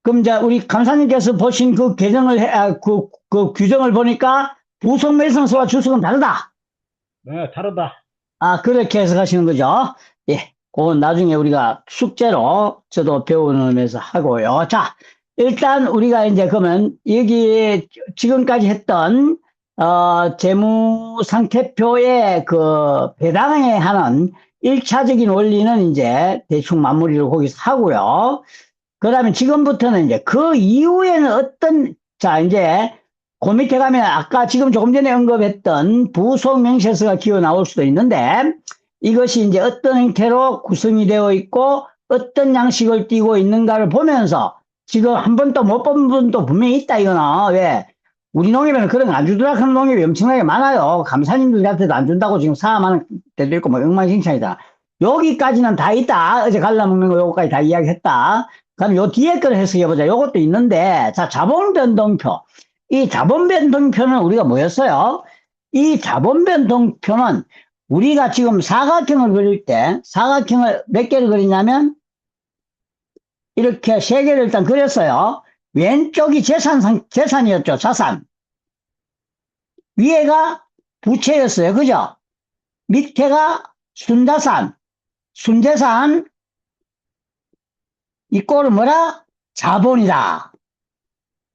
그럼 이제 우리 감사님께서 보신 그 규정을 보니까 부속명세서와 주석은 다르다. 네, 다르다. 그렇게 해석하시는 거죠. 예. 그건 나중에 우리가 숙제로 저도 배우면서 하고요. 자, 일단 우리가 이제 그러면 여기 지금까지 했던 재무상태표의 그 배당에 하는 1차적인 원리는 이제 대충 마무리를 거기서 하고요. 그 다음에 지금부터는 이제 그 이후에는 자, 이제 그 밑에 가면 아까 지금 조금 전에 언급했던 부속명세서가 기어 나올 수도 있는데, 이것이 이제 어떤 형태로 구성이 되어 있고 어떤 양식을 띠고 있는가를 보면서, 지금 한 번도 못 본 분도 분명히 있다 이거는. 왜? 우리 농협에는 그런 거 안 주더라 하는 농협이 엄청나게 많아요. 감사님들한테도 안 준다고 지금 사과하는 데도 있고 뭐 엉망진창이다. 여기까지는 다 있다. 어제 갈라먹는 거 요거까지 다 이야기했다. 그럼 요 뒤에 걸 해석해보자. 요것도 있는데, 자, 자본변동표. 이 자본변동표는 우리가 뭐였어요? 이 자본변동표는 우리가 지금 사각형을 그릴 때 사각형을 몇 개를 그리냐면 이렇게 세 개를 일단 그렸어요. 왼쪽이 재산이었죠. 자산. 위에가 부채였어요. 그죠? 밑에가 순자산. 순재산 이꼴은 뭐라? 자본이다.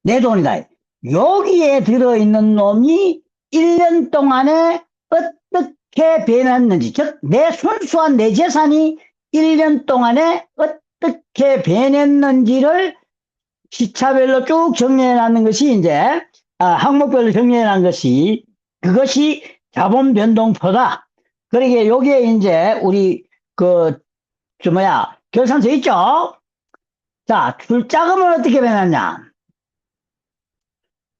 내 돈이다. 여기에 들어있는 놈이 1년 동안에 어떻게 변했는지, 즉, 내 순수한 내 재산이 1년 동안에 어떻게 변했는지를 시차별로 쭉 정리해 놨는 것이 이제, 항목별로 정리해 놨는 것이, 그것이 자본 변동표다. 그러게 여기에 이제 우리 결산서 있죠? 자, 출자금은 어떻게 변했냐?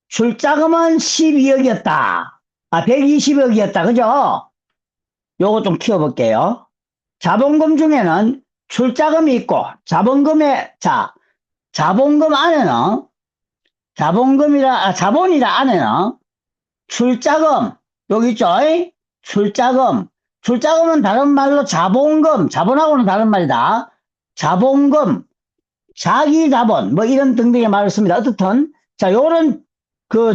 출자금은 12억이었다. 120억이었다. 그죠? 요거 좀 키워볼게요. 자본금 중에는 출자금이 있고, 자본금 안에는, 자본이라 안에는 출자금, 여기 있죠? 출자금. 출자금은 다른 말로 자본금, 자본하고는 다른 말이다. 자본금, 자기자본, 뭐 이런 등등의 말을 씁니다. 어떻든, 자, 요런,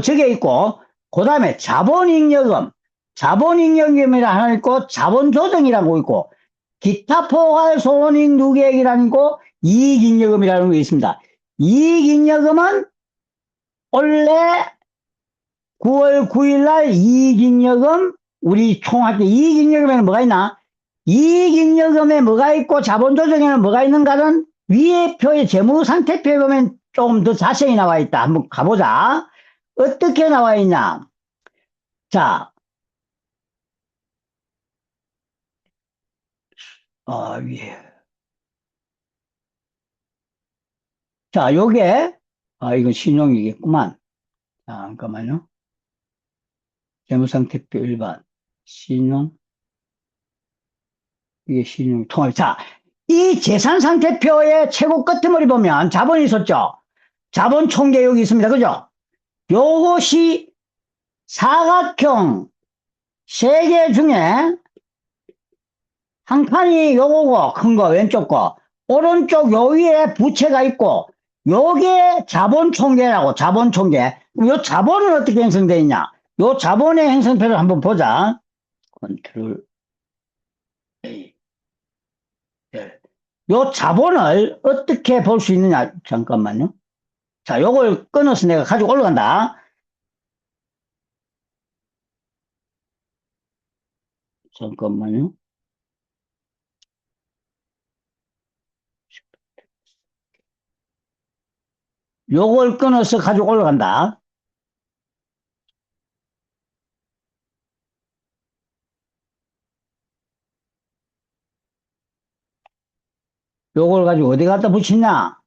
저게 있고, 그 다음에 자본잉여금, 자본잉여금이라 하나 있고, 자본조정이라고 있고, 기타 포괄 손익 누계액이라는 거, 이익잉여금이라는 게 있습니다. 이익잉여금은 원래 9월 9일 날 이익잉여금, 우리 총합계 이익잉여금에는 뭐가 있나? 이익잉여금에 뭐가 있고 자본조정에는 뭐가 있는가는 위에 표에 재무상태표에 보면 조금 더 자세히 나와 있다. 한번 가보자. 어떻게 나와 있냐? 자, 위에. 자, 요게, 이건 신용이겠구만. 잠깐만요. 재무상태표 일반, 신용, 이게 신용 통합. 자, 이 재산상태표의 최고 끝머리 보면 자본이 있었죠? 자본 총계 여기 있습니다. 그죠? 요것이 사각형 세 개 중에 한 칸이 요거고, 큰 거, 왼쪽 거. 오른쪽 요 위에 부채가 있고, 요게 자본 총계라고, 자본 총계. 요 자본은 어떻게 형성되어 있냐? 요 자본의 형성표를 한번 보자. 컨트롤 A. 요 자본을 어떻게 볼 수 있느냐? 잠깐만요. 자, 요걸 끊어서 내가 가지고 올라간다. 잠깐만요. 요걸 끊어서 가지고 올라간다. 요걸 가지고 어디 갖다 붙이냐?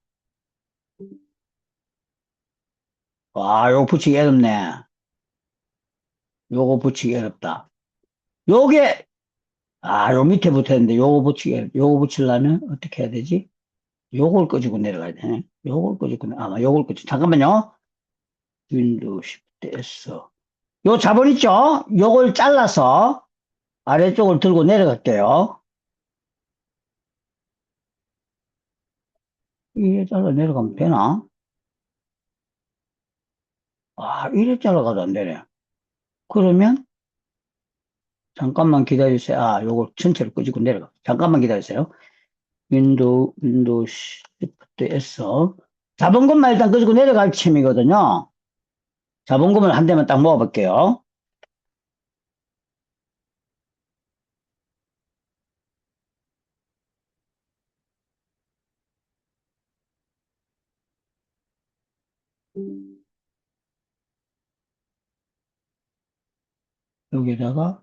와, 요거 붙이기 어렵네. 요거 붙이기 어렵다. 요게, 요 밑에 붙었는데 요거 붙이려면 어떻게 해야 되지? 요걸 끄지고 내려가야 되네. 요걸 끄지고, 요걸 끄지. 잠깐만요. 윈도우 Shift S. 요 자본 있죠? 요걸 잘라서 아래쪽을 들고 내려갈게요. 이래 잘라 내려가면 되나? 이래 잘라가도 안 되네. 그러면, 잠깐만 기다리세요. 요걸 전체를 끄지고 내려가. 잠깐만 기다리세요. 윈도우 Shift S. 자본금만 일단 끄지고 내려갈 셈이거든요. 자본금을 한 대만 딱 모아볼게요. 여기다가,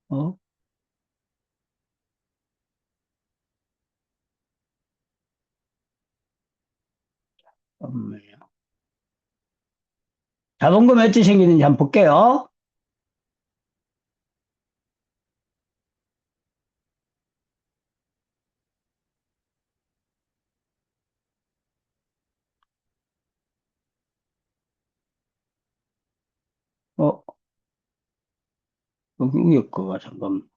어, 잠깐만요. 자본금이 어떻게 생기는지 한번 볼게요. 여기 위에 거가 잠깐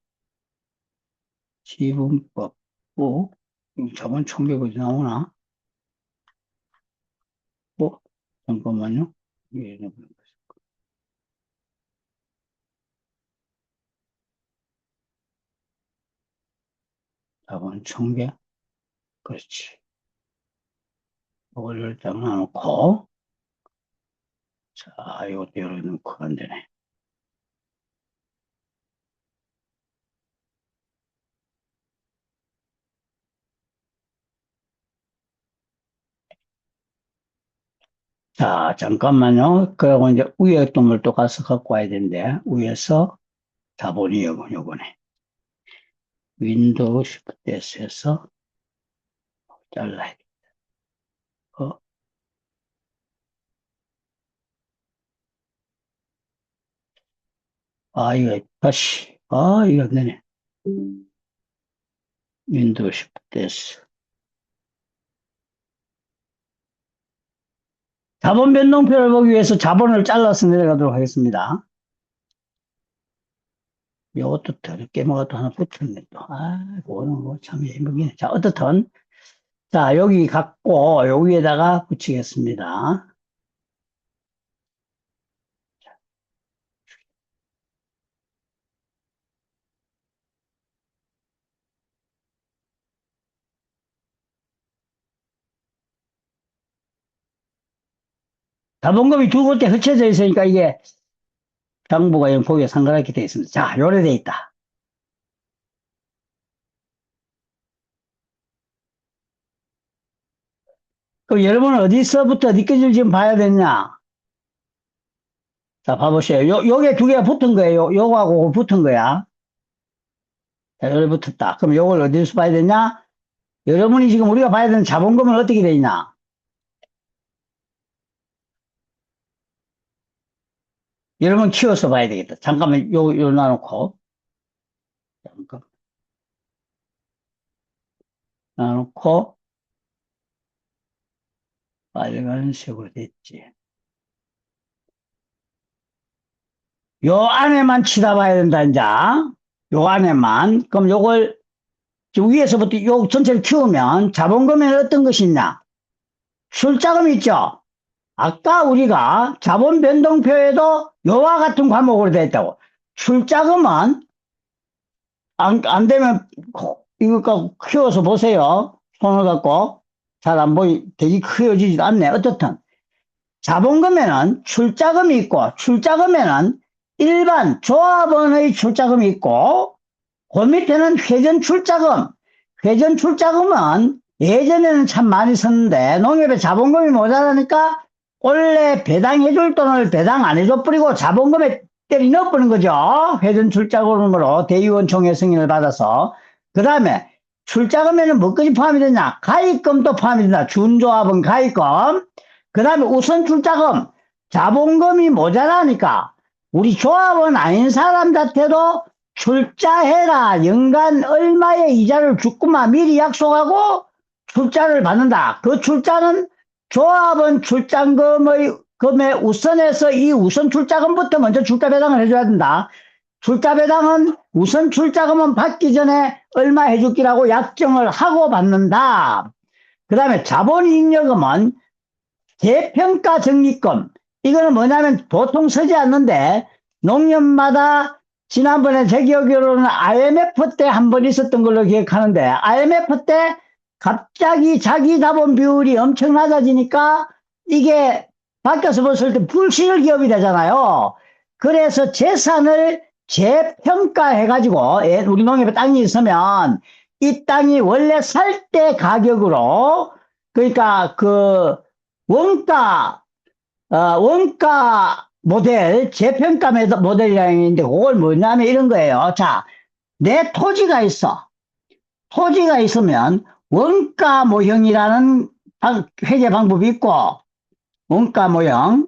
지분법, 자본 총액 어디 나오나? 잠깐만요. 위에 자본 총액, 그렇지. 이걸 일단 놔놓고, 자, 이것도 열어놓고 안 되네. 자, 잠깐만요. 그리고 이제 위에 동물 또 가서 갖고 와야 되는데, 위에서 자본이 요거네. 윈도우 시프트 S에서 잘라야 돼. 어, 이거 다시. 이거 안 되네. 윈도우 시프트 S. 자본 변동표를 보기 위해서 자본을 잘라서 내려가도록 하겠습니다. 이것도 더럽게 뭐가 또 하나 붙었네, 또. 그거는 뭐 참 예쁘긴 해. 자, 어떻든. 자, 여기 갖고, 여기에다가 붙이겠습니다. 자본금이 두 곳에 흩쳐져 있으니까 이게 정부가 보기에 상관없게 되어 있습니다. 자, 요래 돼 있다. 그럼 여러분은 어디서부터 어디까지 지금 봐야 되냐? 자, 봐보세요. 요게 두 개가 붙은 거예요. 요거하고 붙은 거야. 자, 요래 붙었다. 그럼 요걸 어디서 봐야 되냐? 여러분이 지금 우리가 봐야 되는 자본금은 어떻게 돼 있냐? 여러분 키워서 봐야 되겠다. 잠깐만, 요 놔놓고. 잠깐. 놔놓고, 빨간색으로 됐지. 요 안에만 치다봐야 된다, 이제. 요 안에만. 그럼 요걸 지금 위에서부터 요 전체를 키우면 자본금에는 어떤 것이 있냐? 출자금이 있죠? 아까 우리가 자본 변동표에도 요와 같은 과목으로 되어 있다고. 출자금은 안 되면 이거 키워서 보세요. 손을 갖고. 잘 안 되게 키워지지도 않네. 어떻든. 자본금에는 출자금이 있고, 출자금에는 일반 조합원의 출자금이 있고, 그 밑에는 회전 출자금. 회전 출자금은 예전에는 참 많이 썼는데, 농협에 자본금이 모자라니까, 원래 배당해줄 돈을 배당 안 해줘 버리고 자본금에 때리 넣어버린 거죠. 회전 출자금으로 대의원총회 승인을 받아서. 그 다음에 출자금에는 뭐까지 포함이 되냐? 가입금도 포함이 된다. 준조합은 가입금. 그 다음에 우선 출자금. 자본금이 모자라니까 우리 조합원 아닌 사람한테도 출자해라. 연간 얼마의 이자를 줬구만 미리 약속하고 출자를 받는다. 그 출자는 조합원 출자금의 금에 우선해서 이 우선 출자금부터 먼저 출자 배당을 해줘야 된다. 출자 배당은 우선 출자금은 받기 전에 얼마 해줄기라고 약정을 하고 받는다. 그 다음에 자본잉여금은 재평가 적립금. 이거는 뭐냐면 보통 쓰지 않는데 농협마다 지난번에 제 기억으로는 IMF 때 한 번 있었던 걸로 기억하는데 IMF 때 갑자기 자기 자본 비율이 엄청 낮아지니까 이게 바뀌어서 봤을 때 불실 기업이 되잖아요. 그래서 재산을 재평가해가지고 우리 농협에 땅이 있으면 이 땅이 원래 살 때 가격으로 그러니까 그 원가 모델 재평가 모델이라는 게 있는데 그걸 뭐냐면 이런 거예요. 자, 내 토지가 있어. 토지가 있으면 원가 모형이라는 회계 방법이 있고 원가 모형,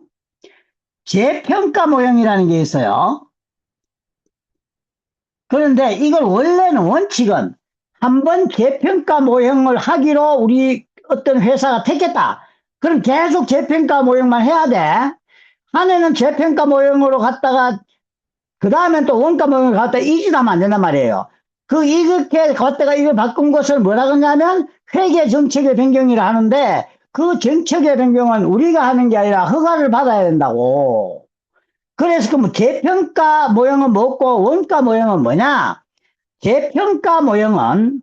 재평가 모형이라는 게 있어요. 그런데 이걸 원래는 원칙은 한번 재평가 모형을 하기로 우리 어떤 회사가 택했다. 그럼 계속 재평가 모형만 해야 돼. 한 해는 재평가 모형으로 갔다가 그 다음엔 또 원가 모형을 갖다 이주하면 안 된단 말이에요. 이렇게 갖다가 이걸 바꾼 것을 뭐라 그러냐면 회계 정책의 변경이라 하는데 그 정책의 변경은 우리가 하는 게 아니라 허가를 받아야 된다고. 그래서 그럼 재평가 모형은 뭐고 원가 모형은 뭐냐? 재평가 모형은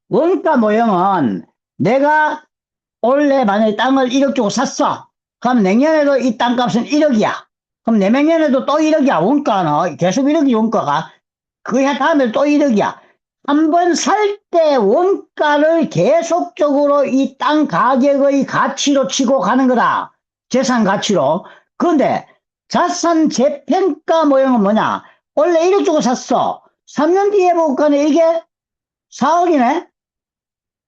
원가 모형은 내가 올해 만약에 땅을 1억 주고 샀어. 그럼 내년에도 이 땅값은 1억이야. 그럼 내년에도 또 1억이야. 원가는 계속 1억이 원가가. 그 해 다음에 또 1억이야. 한 번 살 때 원가를 계속적으로 이 땅 가격의 가치로 치고 가는 거다. 재산 가치로. 그런데 자산 재평가 모형은 뭐냐? 원래 1억 주고 샀어. 3년 뒤에 볼까는 이게 4억이네?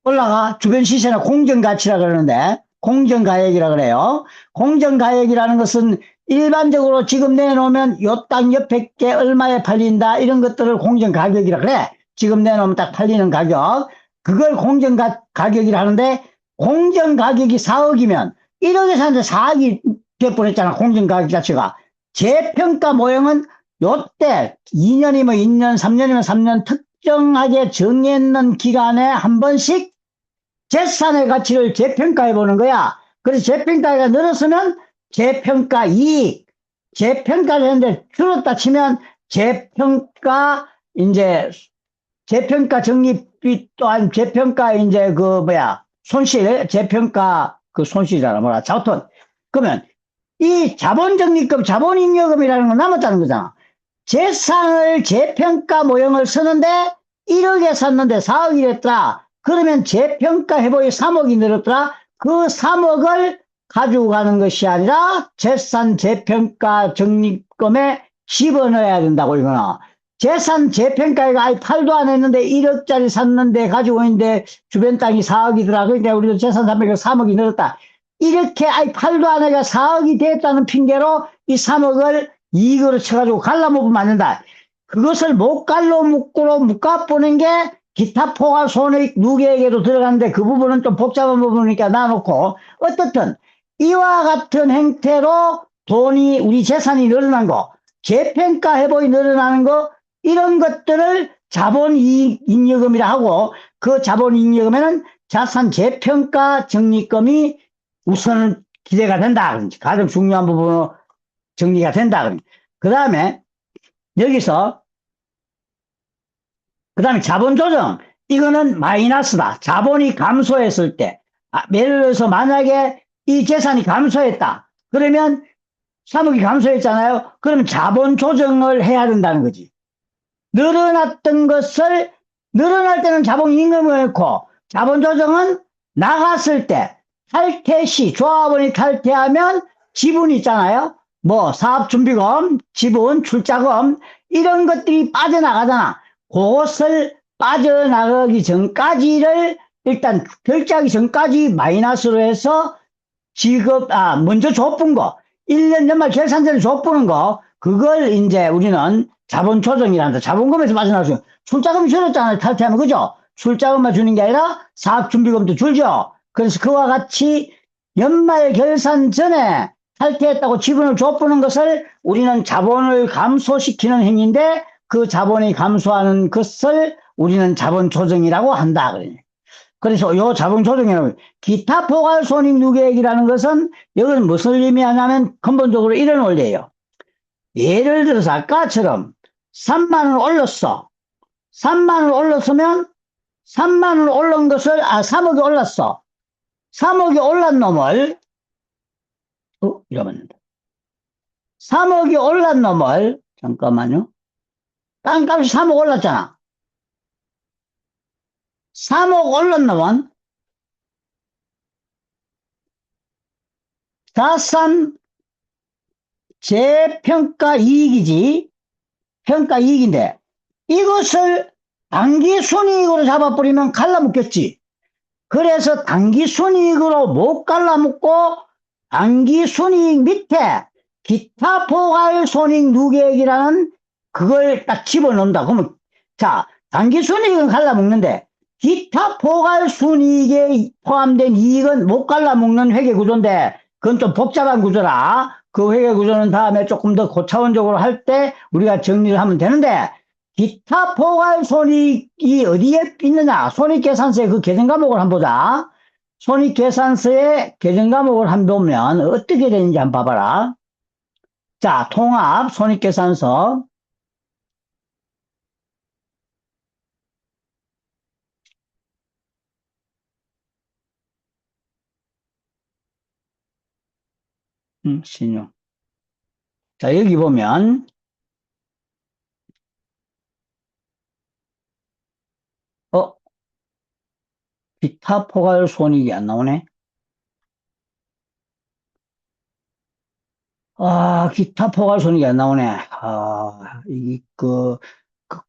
올라가. 주변 시세는 공정가치라 그러는데, 공정가액이라 그래요. 공정가액이라는 것은 일반적으로 지금 내놓으면 요 땅 옆에 게 얼마에 팔린다, 이런 것들을 공정가격이라 그래. 지금 내놓으면 딱 팔리는 가격. 그걸 공정가격이라 하는데, 공정가격이 4억이면 1억에 사는데 4억이 돼버렸잖아, 공정가격 자체가. 재평가 모형은 요때 2년이면 2년, 3년이면 3년 특정하게 정해놓은 기간에 한 번씩 재산의 가치를 재평가해 보는 거야. 그래서 재평가가 늘었으면 재평가 이익, 재평가를 했는데 줄었다 치면 재평가, 이제, 재평가 적립비 또한 재평가, 이제, 손실, 재평가 손실이잖아. 뭐라, 자원. 그러면 이 자본적립금, 자본잉여금이라는 건 남았다는 거잖아. 재산을 재평가 모형을 쓰는데 1억에 샀는데 4억이 됐더라. 그러면 재평가 해보이 3억이 늘었더라. 그 3억을 가지고 가는 것이 아니라 재산 재평가 적립금에 집어넣어야 된다고 이거는. 재산 재평가가 아예 팔도 안 했는데 1억짜리 샀는데 가지고 있는데 주변 땅이 4억이더라. 그러니까 우리도 재산 300에 3억이 늘었다. 이렇게 아예 팔도 안 해가 4억이 됐다는 핑계로 이 3억을 이익으로 쳐가지고 갈라먹으면 안 된다. 그것을 못 갈라먹고로 묶어보는 게 기타 포괄 손익 누계에게도 들어가는데 그 부분은 좀 복잡한 부분이니까 놔놓고 어떻든 이와 같은 행태로 돈이 우리 재산이 늘어난 거, 재평가 회복이 늘어나는 거 이런 것들을 자본잉여금이라 하고 그 자본잉여금에는 자산 재평가 적립금이 우선 기대가 된다. 가장 중요한 부분으로 정리가 된다. 그 다음에 여기서 그 다음에 자본조정, 이거는 마이너스다. 자본이 감소했을 때, 예를 들어서 만약에 이 재산이 감소했다. 그러면 3억이 감소했잖아요. 그러면 자본조정을 해야 된다는 거지. 늘어났던 것을, 늘어날 때는 자본임금을 넣고, 자본조정은 나갔을 때, 탈퇴 시, 조합원이 탈퇴하면 지분이 있잖아요. 사업준비금, 지분, 출자금, 이런 것들이 빠져나가잖아. 그것을 빠져나가기 전까지를 일단 결제하기 전까지 마이너스로 해서 먼저 줬던 거, 1년 연말 결산전에 줬던 거, 그걸 이제 우리는 자본 조정이란다. 자본금에서 빠져나갈 수 있는. 출자금이 줄었잖아요. 탈퇴하면, 그죠? 출자금만 주는 게 아니라 사업준비금도 줄죠. 그래서 그와 같이 연말 결산 전에 탈퇴했다고 지분을 줬는 것을 우리는 자본을 감소시키는 행위인데 그 자본이 감소하는 것을 우리는 자본 조정이라고 한다. 그래서 요 자본 조정이라고 기타 포괄 손익 누계액이라는 것은 여기는 무슨 의미하냐면 근본적으로 이런 원리예요. 예를 들어서 아까처럼 3만 원 올렸어. 3만 원 올렸으면 3만 원 올린 것을 3억이 올랐어. 3억이 올란 놈을 이러면 3억이 올란 놈을 잠깐만요. 땅값이 3억 올랐잖아. 3억 올란 놈은 자산 재평가 이익이지. 평가 이익인데 이것을 단기 순이익으로 잡아버리면 갈라먹겠지. 그래서 단기 순이익으로 못 갈라먹고 단기 순이익 밑에 기타 포괄 손익 누계액이라는 그걸 딱 집어넣는다. 그러면 자, 단기 순이익은 갈라먹는데 기타 포괄 순이익에 포함된 이익은 못 갈라먹는 회계 구조인데 그건 좀 복잡한 구조라. 그 회계 구조는 다음에 조금 더 고차원적으로 할 때 우리가 정리를 하면 되는데, 기타 포괄 손익이 어디에 있느냐? 손익계산서의 그 계정 과목을 한번 보자. 손익계산서의 계정 과목을 한번 보면 어떻게 되는지 한번 봐봐라. 자, 통합 손익계산서. 신용. 자, 여기 보면, 어, 기타 포괄 손익이 안 나오네. 아, 기타 포괄 손익이 안 나오네.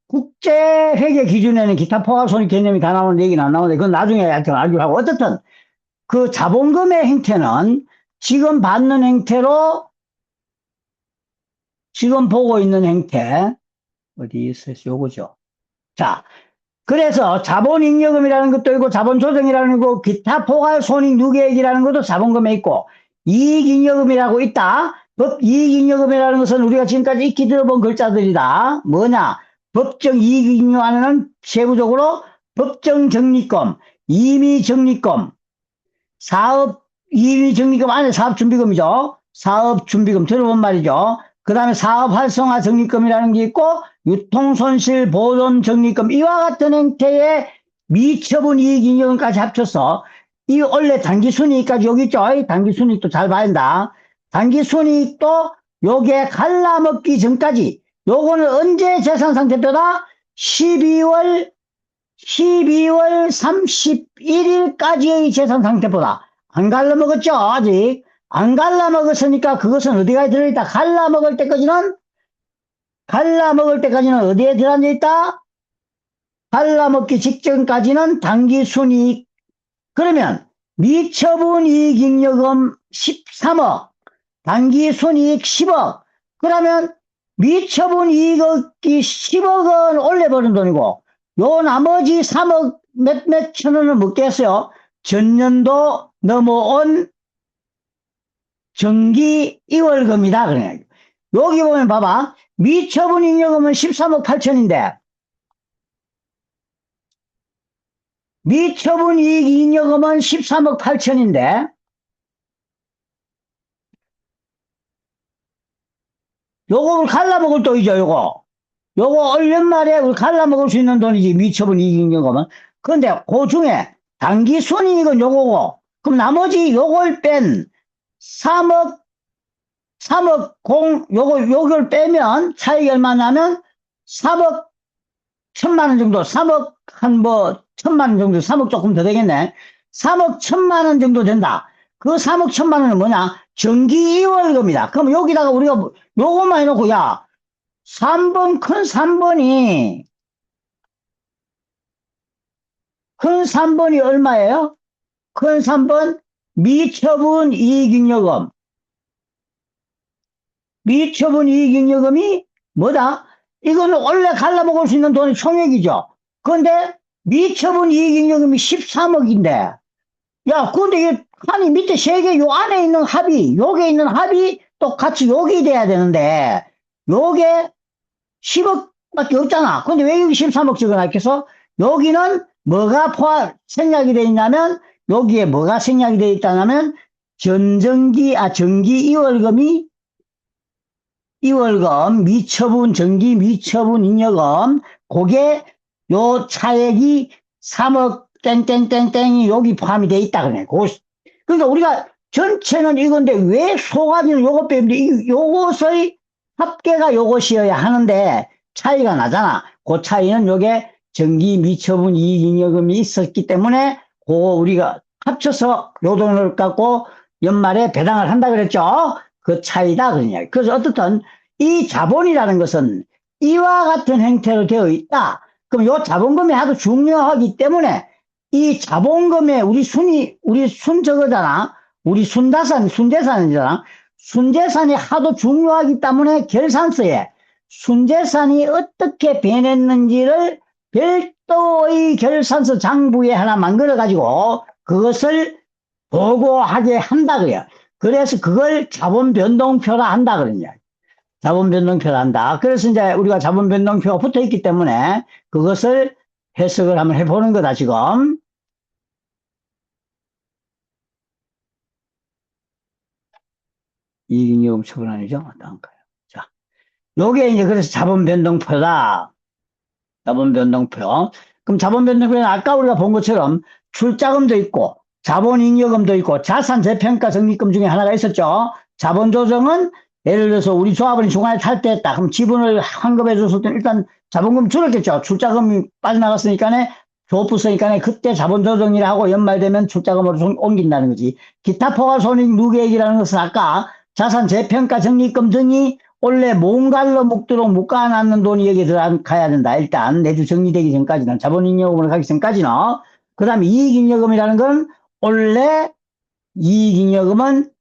국제 회계 기준에는 기타 포괄 손익 개념이 다 나오는 얘기는 안 나오는데, 그건 나중에 하여튼 알기로 하고. 어쨌든, 그 자본금의 행태는 지금 받는 행태로, 지금 보고 있는 행태, 어디 있어요? 요거죠. 자, 그래서 자본잉여금이라는 것도 있고 자본조정이라는 거, 기타 포괄 손익 누계액이라는 것도 자본금에 있고, 이익잉여금이라고 있다. 이익잉여금이라는 것은 우리가 지금까지 익히 들어본 글자들이다. 뭐냐? 법정 이익잉여 안에는 세부적으로 법정적립금, 임의적립금, 임의적립금 안에 사업준비금이죠. 사업준비금 들어본 말이죠. 그 다음에 사업활성화 적립금이라는 게 있고, 유통손실 보존 적립금, 이와 같은 형태의 미처분 이익잉여금까지 합쳐서, 이 원래 단기순이익까지 여기 있죠. 단기순이익도 잘 봐야 한다. 단기순이익도 요게 갈라먹기 전까지, 요거는 언제 재산상태표다? 12월 31일까지의 재산상태표다. 안 갈라먹었죠, 아직. 안 갈라먹었으니까 그것은 어디가 들어있다? 갈라먹을 때까지는 어디에 들어앉아 있다? 갈라먹기 직전까지는 단기순이익. 그러면 미처분 이익잉여금 13억, 단기순이익 10억. 그러면 미처분 이익이 10억은 올려버린 돈이고, 요 나머지 3억 몇몇 천원은 뭐겠어요? 전년도 넘어온 정기 이월금이다. 그래. 여기 보면 봐봐. 미처분 잉여금은 13억 8천인데, 미처분 이익 잉여금은 13억 8천인데, 요거를 갈라먹을 돈이죠, 요거. 요거 올 연말에 우리 갈라먹을 수 있는 돈이지, 미처분 이익 잉여금은. 그런데 그 중에 단기 순이익은 요거고, 그럼 나머지 요걸 뺀 3억 요걸 빼면 차익이 얼마 나면 3억 1천만 원 정도, 3억 천만 원 정도, 3억 조금 더 되겠네. 3억 1천만 원 정도 된다. 그 3억 1천만 원은 뭐냐? 정기 이월금이다. 그럼 여기다가 우리가 요것만 해놓고, 야, 큰 3번이 얼마예요? 큰 3번 미처분 이익잉여금. 미처분 이익잉여금이 뭐다? 이거는 원래 갈라먹을 수 있는 돈이 총액이죠. 그런데 미처분 이익잉여금이 13억인데, 야, 근데 이 칸이 밑에 세 개, 요 안에 있는 합이, 요게 있는 합이 똑같이 여기 돼야 되는데, 요게 10억밖에 없잖아. 근데 왜 여기 13억 적어놨겠어? 여기는 뭐가 생략이 되어 있냐면, 여기에 뭐가 생략이 되어 있다냐면, 정기 이월금, 정기 미처분 잉여금, 그게 요 차액이 3억 땡땡땡땡이 여기 포함이 돼 있다 그래. 그러니까 우리가 전체는 이건데 왜 소가지는 요것 빼는데 요것의 합계가 요것이어야 하는데 차이가 나잖아. 그 차이는 요게 정기 미처분 이익잉여금이 있었기 때문에 우리가 합쳐서 요 돈을 갖고 연말에 배당을 한다 그랬죠. 그 차이다 그러냐. 그래서 어떻든 이 자본이라는 것은 이와 같은 형태로 되어 있다. 그럼 요 자본금이 아주 중요하기 때문에 이 자본금의 우리 저거잖아. 우리 순재산이잖아. 순재산이 하도 중요하기 때문에 결산서에 순재산이 어떻게 변했는지를 별도의 결산서 장부에 하나 만들어가지고 그것을 보고하게 한다 그래요. 그래서 그걸 자본 변동표라 한다 그러냐. 자본 변동표라 한다. 그래서 이제 우리가 자본 변동표가 붙어 있기 때문에 그것을 해석을 한번 해보는 거다, 지금. 이익잉여금 처분안이죠? 다음가요. 자, 요게 이제 그래서 자본 변동표다. 자본 변동표. 그럼 자본 변동표는 아까 우리가 본 것처럼 출자금도 있고 자본잉여금도 있고 자산 재평가 적립금 중에 하나가 있었죠. 자본 조정은 예를 들어서 우리 조합원이 중간에 탈퇴했다. 그럼 지분을 환급해 줬을 때 일단 자본금 줄었겠죠. 출자금이 빠져나갔으니까 조업 부서니까 그때 자본 조정이라 하고 연말되면 출자금으로 옮긴다는 거지. 기타 포괄 손익 누계액이라는 것은 아까 자산 재평가 적립금 등이 원래 몸갈로 묵도록 묶어놨는 돈이 여기에 들어가야 된다. 일단 내주 정리되기 전까지는 자본잉여금으로 가기 전까지는. 그 다음에 이익잉여금이라는 건 원래 이익잉여금은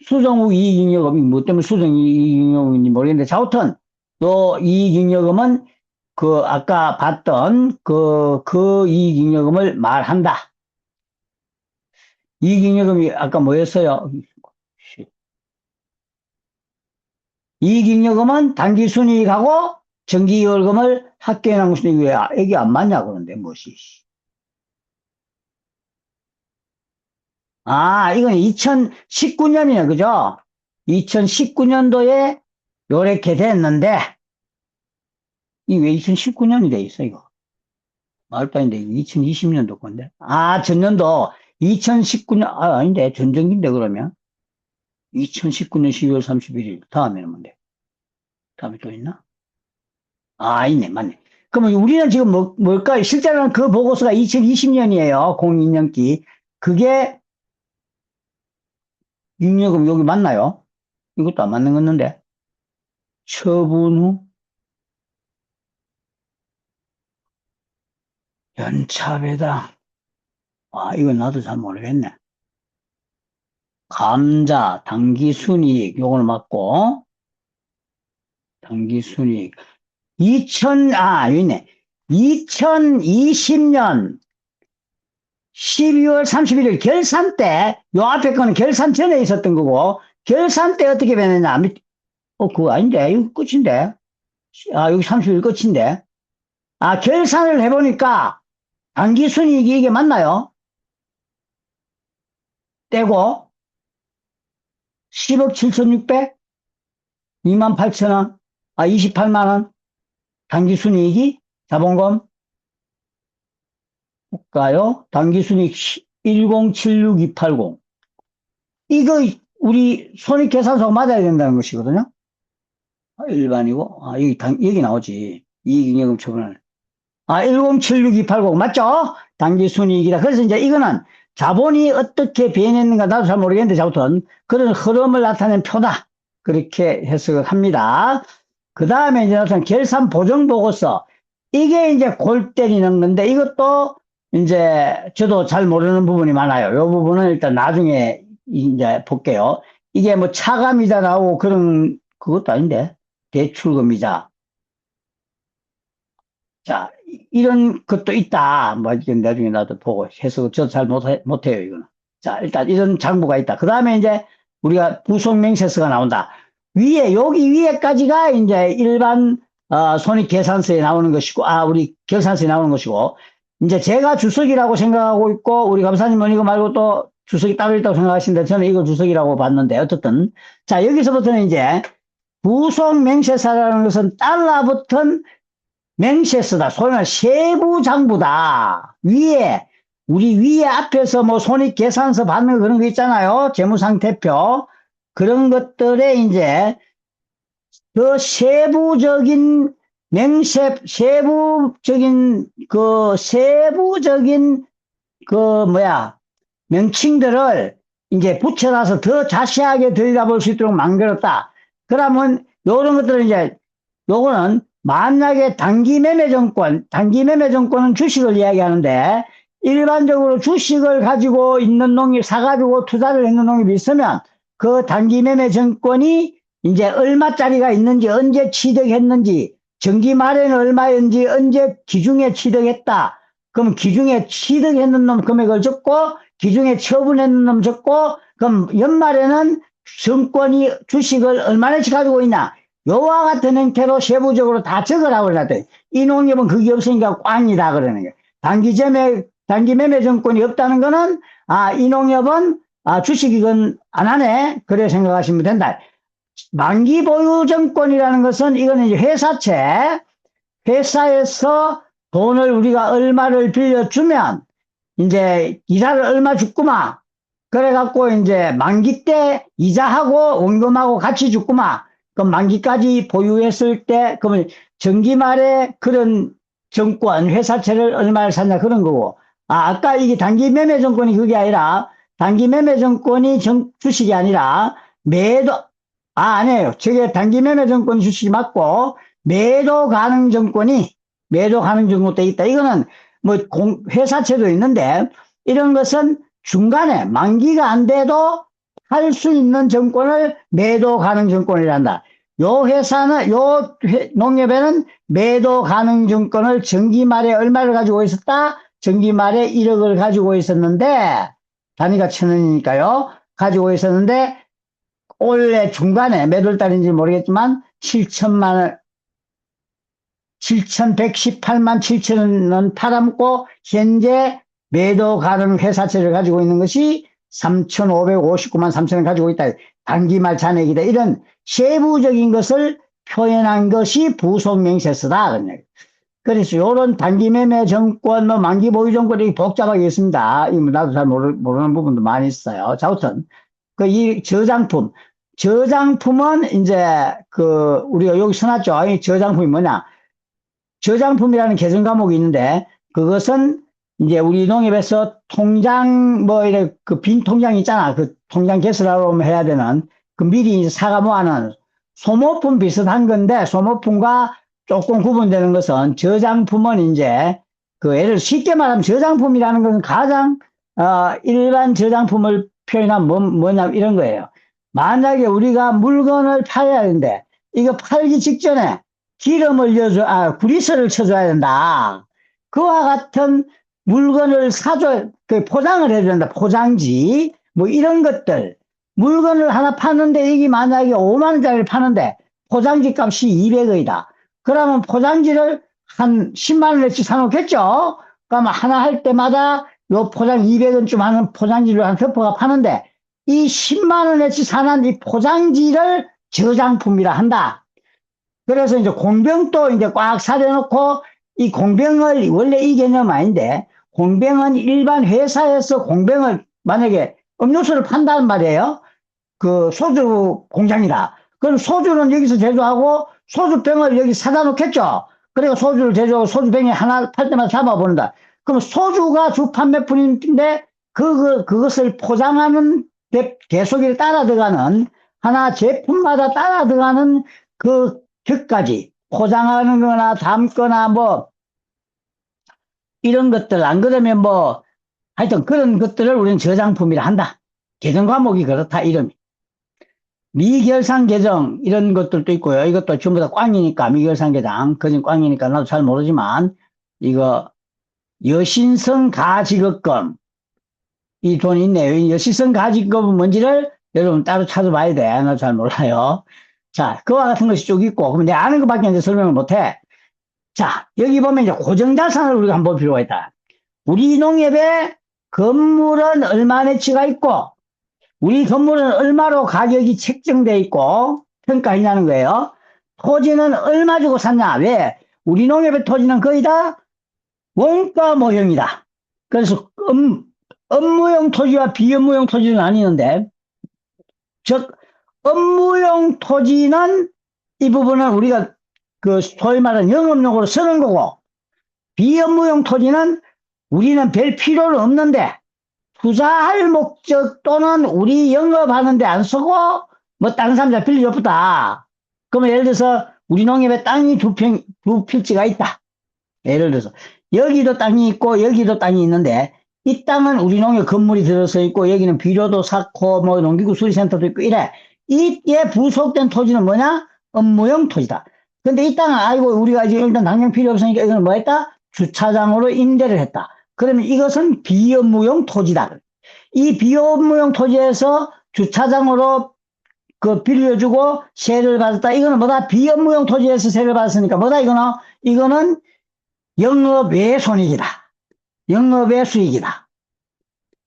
수정 후 이익잉여금이 뭐 때문에 수정 이익잉여금인지 모르겠는데 자우튼 또 이익잉여금은 그 아까 봤던 그 이익잉여금을 말한다. 이익잉여금이 아까 뭐였어요? 이익잉여금은 당기순이익하고 정기월금을 학교에 남은 순이익 왜 이게 안 맞냐 그러는데 무엇이? 아, 이건 2019년이네, 그죠? 2019년도에 요렇게 됐는데, 이 왜 2019년이 돼 있어, 이거? 말도 아닌데, 2020년도 건데. 아, 전년도, 2019년, 아, 아닌데, 전정기인데, 그러면? 2019년 12월 31일. 다음에는 뭔데? 다음에 또 있나? 아, 있네, 맞네. 그러면 우리는 지금 뭘까요? 실제로는 그 보고서가 2020년이에요, 02년기. 그게, 육여금 여기 맞나요? 이것도 안 맞는 건데. 처분 후 연차 배당. 아, 이건 나도 잘 모르겠네. 감자, 당기순이익, 요거는 맞고, 당기순이익. 여기 있네. 2020년 12월 31일 결산 때, 요 앞에 거는 결산 전에 있었던 거고, 결산 때 어떻게 변했냐? 그거 아닌데? 이거 끝인데? 아, 여기 30일 끝인데? 아, 결산을 해보니까, 당기순이익이 이게 맞나요? 떼고, 10억 7,600? 28,000원? 아, 28만원? 당기순이익이? 자본금? 볼까요? 당기순이익 1076280. 이거, 우리 손익계산서 맞아야 된다는 것이거든요? 아, 일반이고, 아, 여기 나오지. 이익잉여금 처분을. 아, 1076,280. 맞죠? 당기순이익이다. 그래서 이제 이거는 자본이 어떻게 변했는가 나도 잘 모르겠는데, 자부터 그런 흐름을 나타낸 표다. 그렇게 해석을 합니다. 그 다음에 이제 나타난 결산 보정 보고서. 이게 이제 골 때리는 건데, 이것도 이제 저도 잘 모르는 부분이 많아요. 이 부분은 일단 나중에 이제 볼게요. 이게 뭐 차감이자 나오고 그런, 그것도 아닌데. 대출금이자. 자, 이런 것도 있다. 뭐, 이제 나중에 나도 보고 해서 저 잘 못해요, 이거는. 자, 일단 이런 장부가 있다. 그 다음에 이제 우리가 부속명세서가 나온다. 여기 위에까지가 이제 일반, 손익계산서에 나오는 것이고, 우리 결산서에 나오는 것이고, 이제 제가 주석이라고 생각하고 있고, 우리 감사님은 이거 말고 또 주석이 따로 있다고 생각하시는데, 저는 이걸 주석이라고 봤는데, 어떻든. 자, 여기서부터는 이제 부속명세서라는 것은 달라붙은 맹세서다. 소위 말해 세부장부다. 우리 위에 앞에서 뭐 손익계산서 받는 그런 거 있잖아요. 재무상태표. 그런 것들에 이제 그 세부적인 세부적인 명칭들을 이제 붙여놔서 더 자세하게 들여다볼 수 있도록 만들었다. 그러면 요런 것들은 이제 요거는 만약에 단기매매정권은 주식을 이야기하는데, 일반적으로 주식을 가지고 있는 놈이 사가지고 투자를 했는 놈이 있으면, 그 단기매매정권이 이제 얼마짜리가 있는지, 언제 취득했는지, 정기 말에는 얼마였는지, 언제 기중에 취득했다. 그럼 기중에 취득했는 놈 금액을 적고, 기중에 처분했는 놈 적고, 그럼 연말에는 정권이 주식을 얼마나씩 가지고 있나. 요와 같은 형태로 세부적으로 다 적으라고 그랬더니, 이 농협은 그게 없으니까 꽝이다 그러는 거예요. 단기 매매 정권이 없다는 거는, 이 농협은, 주식 이건 안 하네. 그래 생각하시면 된다. 만기 보유 정권이라는 것은 이거는 이제 회사에서 돈을 우리가 얼마를 빌려주면, 이제 이자를 얼마 줬구마. 그래갖고 이제 만기 때 이자하고 원금하고 같이 줬구마. 그럼 만기까지 보유했을 때, 그러면 정기 말에 그런 정권, 회사채를 얼마를 샀냐 그런 거고. 아까 이게 단기 매매 정권이 그게 아니라, 단기 매매 정권이 주식이 아니라, 아니에요. 저게 단기 매매 정권 주식이 맞고, 매도 가능 정권이, 매도 가능 정권도 있다. 이거는 뭐 회사채도 있는데, 이런 것은 중간에 만기가 안 돼도 할 수 있는 정권을 매도 가능 정권이란다. 요 회사는, 농협에는 매도 가능 정권을 정기 말에 얼마를 가지고 있었다? 정기 말에 1억을 가지고 있었는데, 단위가 1,000원이니까요. 가지고 있었는데, 올해 중간에 몇 월 달인지 모르겠지만, 7,118만 7천원 팔아먹고, 현재 매도 가능 회사채를 가지고 있는 것이 3,559만 3천원 가지고 있다. 단기말 잔액이다. 이런 세부적인 것을 표현한 것이 부속명세서다. 그래서 요런 단기 매매 정권, 만기 보유 정권, 이게 복잡하게 있습니다. 나도 잘 모르는 부분도 많이 있어요. 자, 우선, 이 저장품은 이제, 우리가 여기 써놨죠. 이 저장품이 뭐냐. 저장품이라는 개정 과목이 있는데, 그것은 이제 우리 농협에서 통장, 빈 통장 있잖아. 그 통장 개설하려면 해야 되는, 미리 이제 사가 모아놓은 소모품 비슷한 건데, 소모품과 조금 구분되는 것은 저장품은 이제, 예를 쉽게 말하면 저장품이라는 것은 가장, 일반 저장품을 표현하면 뭐냐, 이런 거예요. 만약에 우리가 물건을 팔아야 하는데, 이거 팔기 직전에 구리스를 쳐줘야 된다. 그와 같은 물건을 포장을 해야 된다. 포장지. 이런 것들. 물건을 하나 파는데, 이게 만약에 5만원짜리를 파는데, 포장지 값이 200원이다. 그러면 포장지를 한 10만원어치 사놓겠죠? 그러면 하나 할 때마다 요 포장 200원쯤 하는 포장지를 한 덮어가 파는데, 이 10만원어치 사는 이 포장지를 저장품이라 한다. 그래서 이제 공병도 이제 꽉 사려놓고, 이 공병을, 원래 이 개념은 아닌데, 공병은 일반 회사에서 공병을, 만약에 음료수를 판다는 말이에요. 소주 공장이다. 그럼 소주는 여기서 제조하고, 소주병을 여기 사다 놓겠죠? 그리고 소주를 제조하고, 소주병에 하나 팔 때마다 잡아보는다. 그럼 소주가 주 판매품인데, 그것을 포장하는 계속이 따라 들어가는, 하나 제품마다 따라 들어가는 격까지, 포장하는 거나 담거나 이런 것들, 안 그러면 하여튼 그런 것들을 우리는 저장품이라 한다. 개정 과목이 그렇다, 이름이. 미결산 개정, 이런 것들도 있고요. 이것도 전부 다 꽝이니까, 미결산 개정. 그건 꽝이니까 나도 잘 모르지만, 이거, 여신성 가지급금. 이 돈이 있네요. 여신성 가지급금은 뭔지를 여러분 따로 찾아봐야 돼. 나도 잘 몰라요. 자, 그와 같은 것이 쭉 있고, 그럼 내가 아는 것밖에 이제 설명을 못해. 자, 여기 보면 이제 고정자산을 우리가 한번 볼 필요가 있다. 우리 농협에 건물은 얼마나치가 있고, 우리 건물은 얼마로 가격이 책정되어 있고, 평가했냐는 거예요. 토지는 얼마 주고 샀냐? 왜? 우리 농협의 토지는 거의 다 원가 모형이다. 그래서 업무용 토지와 비업무용 토지는 아니는데, 즉, 업무용 토지는 이 부분은 우리가 소위 말하는 영업용으로 쓰는 거고, 비업무용 토지는 우리는 별 필요는 없는데, 투자할 목적 또는 우리 영업하는데 안 쓰고, 다른 사람들 빌려줬다. 그러면 예를 들어서, 우리 농협에 땅이 두 필지가 있다. 예를 들어서, 여기도 땅이 있고, 여기도 땅이 있는데, 이 땅은 우리 농협 건물이 들어서 있고, 여기는 비료도 쌓고, 농기구 수리센터도 있고, 이래. 이에 부속된 토지는 뭐냐? 업무용 토지다. 근데 이 땅은, 우리가 이제 일단 당장 필요 없으니까 이거는 뭐 했다? 주차장으로 임대를 했다. 그러면 이것은 비업무용 토지다. 이 비업무용 토지에서 주차장으로 그 빌려주고 세를 받았다. 이거는 뭐다? 비업무용 토지에서 세를 받았으니까 뭐다? 이거는 영업외 손익이다. 영업외 수익이다.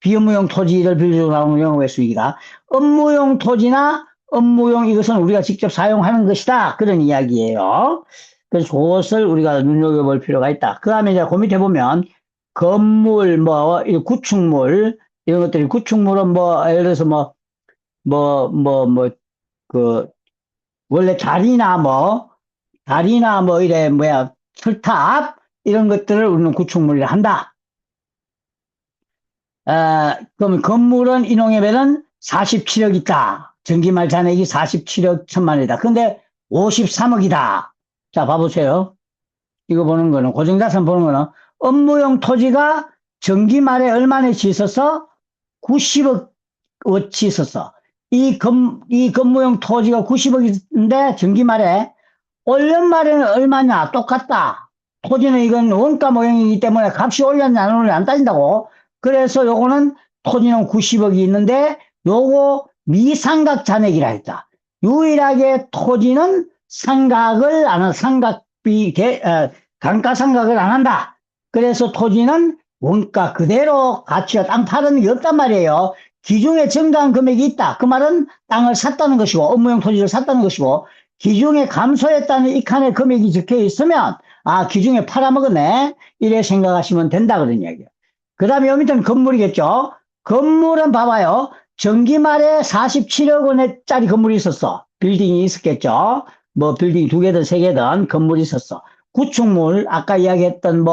비업무용 토지를 빌려주고 나오는 영업외 수익이다. 업무용 토지나 업무용 이것은 우리가 직접 사용하는 것이다. 그런 이야기예요. 그래서 그것을 우리가 눈여겨볼 필요가 있다. 그 다음에 이제 그 밑에 보면 건물, 뭐, 구축물, 이런 것들이 구축물은 뭐, 예를 들어서 그, 원래 다리나 뭐, 이래, 철탑, 이런 것들을 우리는 구축물이라 한다. 그러면 건물은 인용해면은 47억 있다. 전기말 잔액이 47억 천만이다. 근데 53억이다. 자, 봐보세요. 이거 보는 거는, 고정자산 보는 거는, 업무용 토지가 전기말에 얼마나치 있어서 90억 어치 있었어. 이 건무용 토지가 90억인데, 전기말에, 올연말에는 얼마냐? 똑같다. 토지는 이건 원가 모형이기 때문에 값이 올렸냐, 안 올렸냐, 안 따진다고. 그래서 요거는 토지는 90억이 있는데, 요거 미상각 잔액이라 했다. 유일하게 토지는 상각을 안 한다. 감가상각을 안 한다. 그래서 토지는 원가 그대로 가치가 땅 파는 게 없단 말이에요. 기중에 증가한 금액이 있다. 그 말은 땅을 샀다는 것이고, 업무용 토지를 샀다는 것이고, 기중에 감소했다는 이 칸에 금액이 적혀 있으면, 아, 기중에 팔아먹었네. 이래 생각하시면 된다. 그런 이야기예요. 그 다음에 여기 밑에는 건물이겠죠. 건물은 봐봐요. 전기말에 47억 원짜리 건물이 있었어. 빌딩이 있었겠죠. 뭐 빌딩 2개든 3개든 건물이 있었어. 구축물, 아까 이야기했던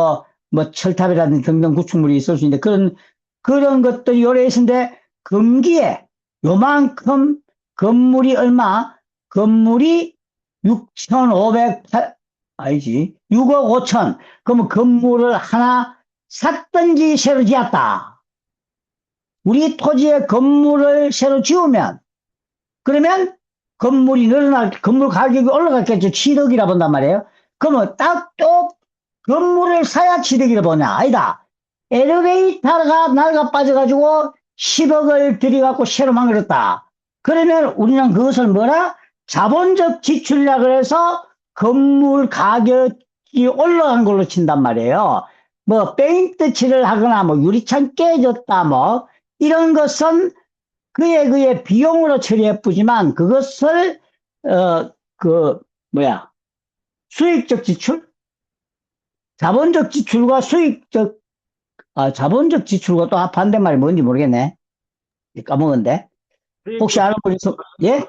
철탑이라든지 등등 구축물이 있을 수 있는데, 그런 것들이 요래 있는데, 금기에 요만큼 건물이 얼마? 건물이 6억 5천. 그러면 건물을 하나 샀든지 새로 지었다. 우리 토지에 건물을 새로 지으면, 그러면 건물 가격이 올라갔겠죠. 7억이라 본단 말이에요. 그러면 건물을 사야 7억이라 보냐? 아니다. 엘리베이터가 낡아 빠져가지고 10억을 들여갖고 새로 만들었다. 그러면 우리는 그것을 자본적 지출이라 그래서 건물 가격이 올라간 걸로 친단 말이에요. 페인트 칠을 하거나 유리창 깨졌다 이런 것은 그의 비용으로 처리해 뿌지만 그것을 수익적 지출? 자본적 지출과 자본적 지출과 또 반대말이 뭔지 모르겠네. 까먹었는데. 혹시 아는 분 있어? 예?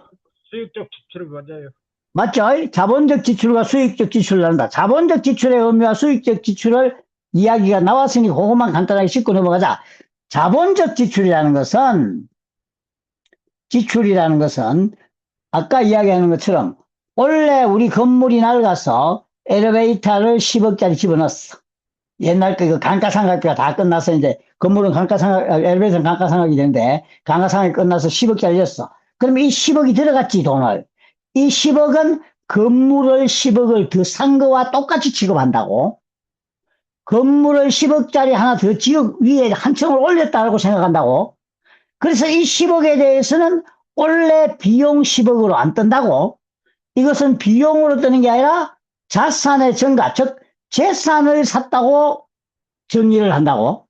수익적 지출을 맞아요. 맞죠? 자본적 지출과 수익적 지출을 한다. 자본적 지출의 의미와 수익적 지출을 이야기가 나왔으니 그것만 간단하게 짚고 넘어가자. 자본적 지출이라는 것은 아까 이야기하는 것처럼 원래 우리 건물이 낡아서 엘리베이터를 10억짜리 집어넣었어. 옛날 그 감가상각비가 다 끝나서 이제 건물은 엘리베이터는 감가상각이 되는데 감가상각이 끝나서 10억짜리였어. 그럼 이 10억이 들어갔지, 돈을. 이 10억은 건물을 10억을 더 산 거와 똑같이 취급한다고. 건물을 10억짜리 하나 더 위에 한 층을 올렸다고 생각한다고. 그래서 이 10억에 대해서는 원래 비용 10억으로 안 뜬다고. 이것은 비용으로 뜨는 게 아니라 자산의 증가, 즉 재산을 샀다고 정리를 한다고.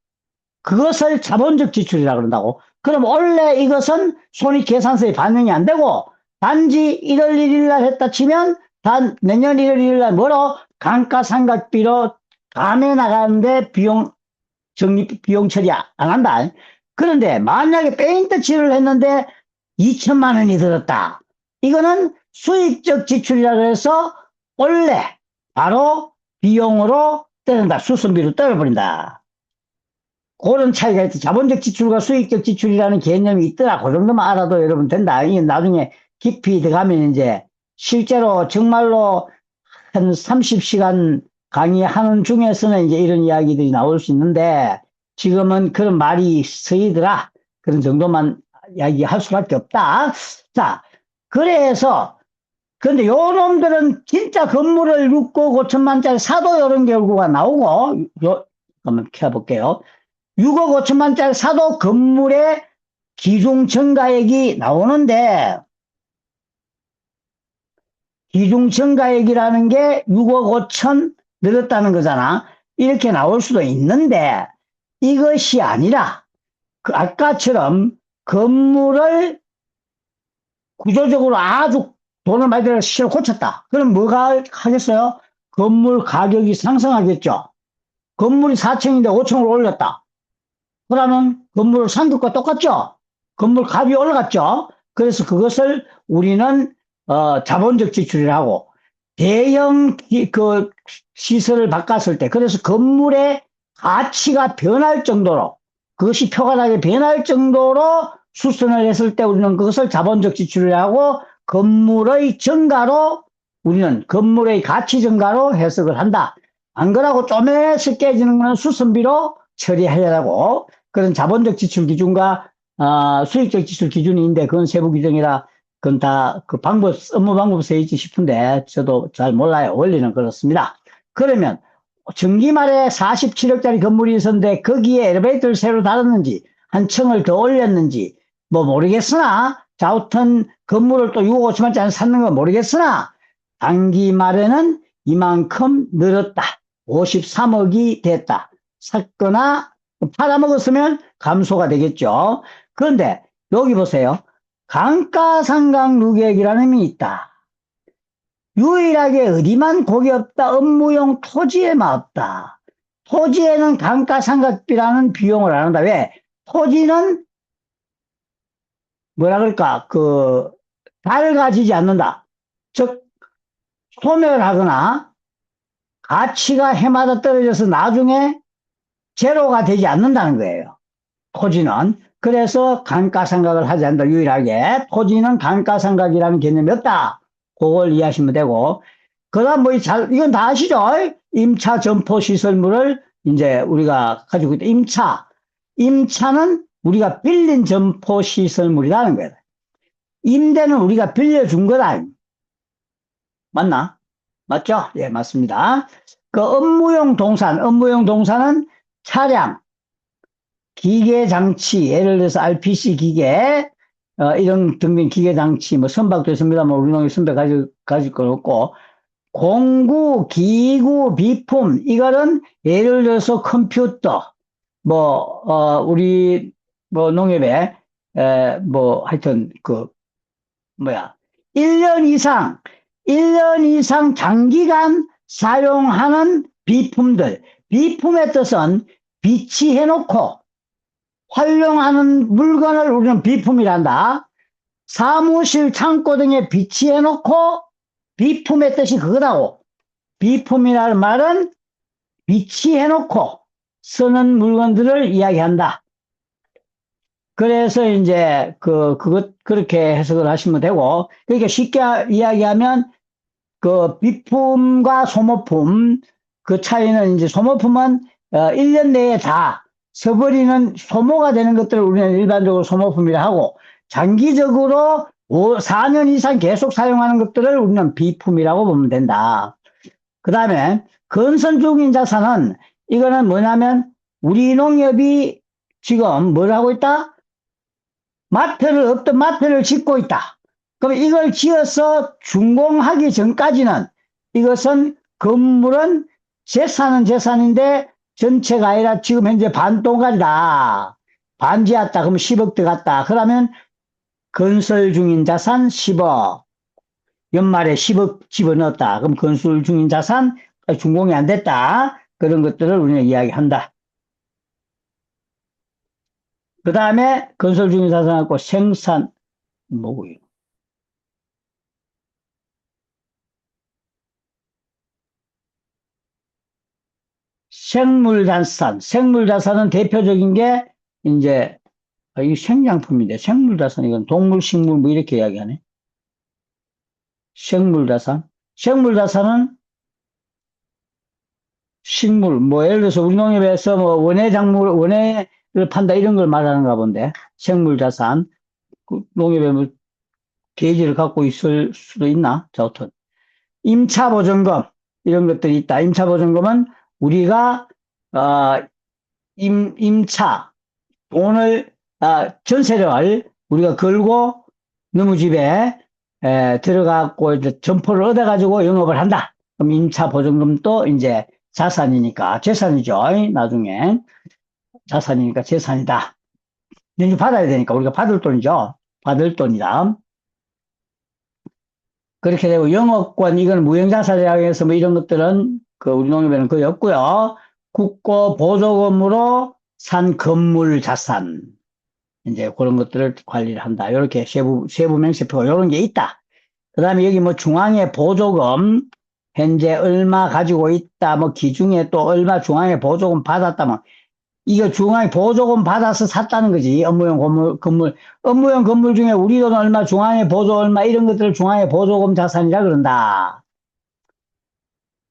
그것을 자본적 지출이라고 그런다고. 그럼 원래 이것은 손익계산서에 반영이 안 되고 단지 1월 1일 날 했다 치면 내년 1월 1일 날 감가상각비로 감해 나가는데 비용 처리 안 한다. 그런데 만약에 페인트 칠을 했는데 2천만 원이 들었다. 이거는 수익적 지출이라고 해서 원래 바로 비용으로 때린다. 수선비로 때려버린다. 그런 차이가 있다. 자본적 지출과 수익적 지출이라는 개념이 있더라. 그 정도만 알아도 여러분 된다. 이게 나중에 깊이 들어가면 이제 실제로 정말로 한 30시간 강의하는 중에서는 이제 이런 이야기들이 나올 수 있는데 지금은 그런 말이 쓰이더라. 그런 정도만 이야기할 수밖에 없다. 자, 근데 요 놈들은 진짜 건물을 6억 5천만짜리 사도 이런 결과가 나오고, 한번 켜볼게요. 6억 5천만짜리 사도 건물에 기중증가액이 나오는데, 기중증가액이라는 게 6억 5천 늘었다는 거잖아. 이렇게 나올 수도 있는데, 이것이 아니라, 아까처럼 건물을 구조적으로 아주 돈을 많이 들여 실어 고쳤다. 그럼 뭐가 하겠어요? 건물 가격이 상승하겠죠. 건물이 4층인데 5층으로 올렸다. 그러면 건물 상급과 똑같죠? 건물 값이 올라갔죠? 그래서 그것을 우리는, 자본적 지출이라고, 대형, 시설을 바꿨을 때, 그래서 건물의 가치가 변할 정도로, 그것이 표가나게 변할 정도로 수선을 했을 때 우리는 그것을 자본적 지출이라고 건물의 증가로 우리는 건물의 가치 증가로 해석을 한다. 안 그러고 쪼매서 깨지는 것은 수선비로 처리하려고 그런 자본적 지출 기준과 수익적 지출 기준이 있는데 그건 세부 규정이라 그건 다 그 방법, 업무 방법 세있지 싶은데 저도 잘 몰라요. 원리는 그렇습니다. 그러면 전기 말에 47억짜리 건물이 있었는데 거기에 엘리베이터를 새로 달았는지 한 층을 더 올렸는지 뭐 모르겠으나 자우턴 건물을 또 6억 5천만짜리 샀는 건 모르겠으나 단기 말에는 이만큼 늘었다. 53억이 됐다. 샀거나 팔아먹었으면 감소가 되겠죠. 그런데 여기 보세요. 감가상각누계액이라는 힘이 있다. 유일하게 어디만 곡이 없다. 업무용 토지에만 없다. 토지에는 감가상각비라는 비용을 안 한다. 왜? 토지는 뭐라 그럴까? 밝아지지 않는다. 즉 소멸하거나 가치가 해마다 떨어져서 나중에 제로가 되지 않는다는 거예요. 토지는. 그래서 감가상각을 하지 않는다. 유일하게. 토지는 감가상각이라는 개념이 없다. 그걸 이해하시면 되고. 그 다음 이건 다 아시죠? 임차 점포 시설물을 이제 우리가 가지고 있다. 임차는 우리가 빌린 점포 시설물이라는 거예요. 임대는 우리가 빌려준 거다. 맞나? 맞죠? 예, 맞습니다. 업무용 동산은 차량, 기계 장치, 예를 들어서 RPC 기계, 이런 등등 기계 장치, 뭐 선박도 있습니다만 우리 농에 선박 가질 건 없고, 공구, 기구, 비품, 이거는 예를 들어서 컴퓨터, 우리, 농협에, 하여튼, 1년 이상 장기간 사용하는 비품들. 비품의 뜻은 비치해놓고 활용하는 물건을 우리는 비품이란다. 사무실, 창고 등에 비치해놓고 비품의 뜻이 그거다고. 비품이라는 말은 비치해놓고 쓰는 물건들을 이야기한다. 그래서 이제 그렇게 해석을 하시면 되고, 그러니까 쉽게 이야기하면 비품과 소모품, 그 차이는 이제 소모품은 1년 내에 다 써버리는 소모가 되는 것들을 우리는 일반적으로 소모품이라 하고, 장기적으로 4년 이상 계속 사용하는 것들을 우리는 비품이라고 보면 된다. 그 다음에 건설 중인 자산은 이거는 뭐냐면 우리 농협이 지금 뭘 하고 있다? 없던 마트를 짓고 있다. 그럼 이걸 지어서 준공하기 전까지는 이것은 건물은 재산은 재산인데 전체가 아니라 지금 현재 반동가리다. 반지었다. 그럼 10억 들어갔다. 그러면 건설 중인 자산 10억. 연말에 10억 집어넣었다. 그럼 건설 중인 자산 준공이 안 됐다. 그런 것들을 우리는 이야기한다. 그 다음에 건설 중인 자산하고 뭐고요? 생물자산은 대표적인 게 이제 이 생양품인데 생물자산 이건 동물, 식물 뭐 이렇게 이야기하네. 생물자산은 식물 예를 들어서 우리 농협에서 원예를 판다 이런 걸 말하는가 본데 생물자산 농협에 뭐 계지를 갖고 있을 수도 있나? 자, 어떤 임차보증금 이런 것들이 있다. 임차보증금은 우리가 임차 돈을 전세를 우리가 걸고 너무 집에 들어가고 이제 점포를 얻어가지고 영업을 한다. 그럼 임차 보증금도 이제 자산이니까 재산이죠. 나중에 자산이니까 재산이다. 이제 받아야 되니까 우리가 받을 돈이죠. 받을 돈이다. 그렇게 되고 영업권 이건 무형자산이라고 해서 뭐 이런 것들은 그 우리 농협에는 거의 없고요. 국고 보조금으로 산 건물 자산 이제 그런 것들을 관리를 한다. 이렇게 세부 명세표가 이런 게 있다. 그다음에 여기 뭐 중앙에 보조금 현재 얼마 가지고 있다. 뭐 기중에 또 얼마 중앙에 보조금 받았다. 뭐 이거 중앙에 보조금 받아서 샀다는 거지. 업무용 건물 중에 우리 돈 얼마, 중앙에 보조 얼마, 이런 것들을 중앙에 보조금 자산이라 그런다.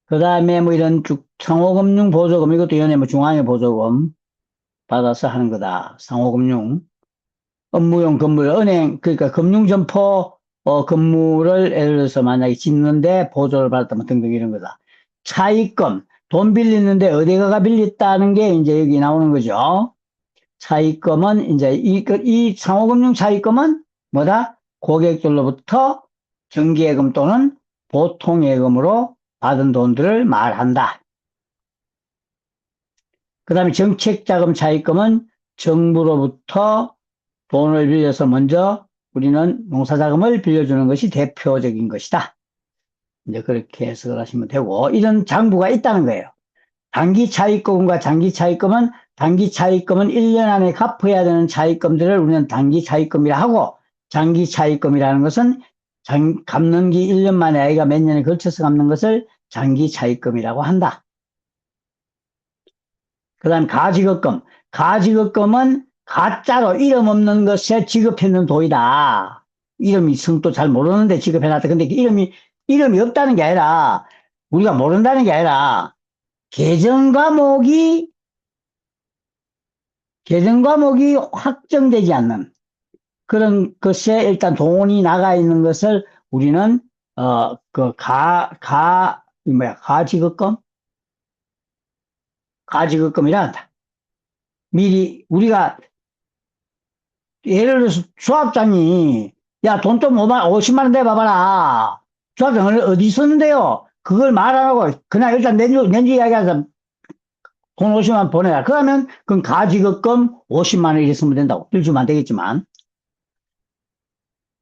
그 다음에 뭐 이런 상호금융 보조금, 이것도 연에 뭐 중앙에 보조금 받아서 하는 거다. 상호금융. 업무용 건물, 은행, 그러니까 금융점포, 건물을 예를 들어서 만약에 짓는데 보조를 받았다면 등등 이런 거다. 차입금, 돈 빌리는데 어디 가가 빌렸다는 게 이제 여기 나오는 거죠. 차입금은 이제 이 상호금융 차입금은 뭐다? 고객들로부터 정기예금 또는 보통예금으로 받은 돈들을 말한다. 그 다음에 정책자금 차입금은 정부로부터 돈을 빌려서 먼저 우리는 농사자금을 빌려주는 것이 대표적인 것이다. 이제 그렇게 해석을 하시면 되고, 이런 장부가 있다는 거예요. 단기 차입금과 장기 차입금은, 단기 차입금은 1년 안에 갚아야 되는 차입금들을 우리는 단기 차입금이라 하고, 장기 차입금이라는 것은 갚는 기 1년 만에 아이가 몇 년에 걸쳐서 갚는 것을 장기 차입금이라고 한다. 그 다음 가지급금. 가지급금은 가짜로 이름 없는 것에 지급했는 돈이다. 이름이 성도 잘 모르는데 지급해놨다. 근데 이름이 없다는 게 아니라, 우리가 모른다는 게 아니라, 계정 과목이 확정되지 않는 그런 것에 일단 돈이 나가 있는 것을 우리는, 가지급금? 가지급금이라 한다. 미리, 우리가, 예를 들어서 수학장이, 야, 돈 좀 50만 원 내봐봐라. 수학장 어디 있었는데요? 그걸 말 안 하고, 그냥 일단 낸주 이야기하자. 돈 50만 원 보내라. 그러면, 그건 가지급금 50만 원 이랬으면 된다고. 빌주면 안 되겠지만.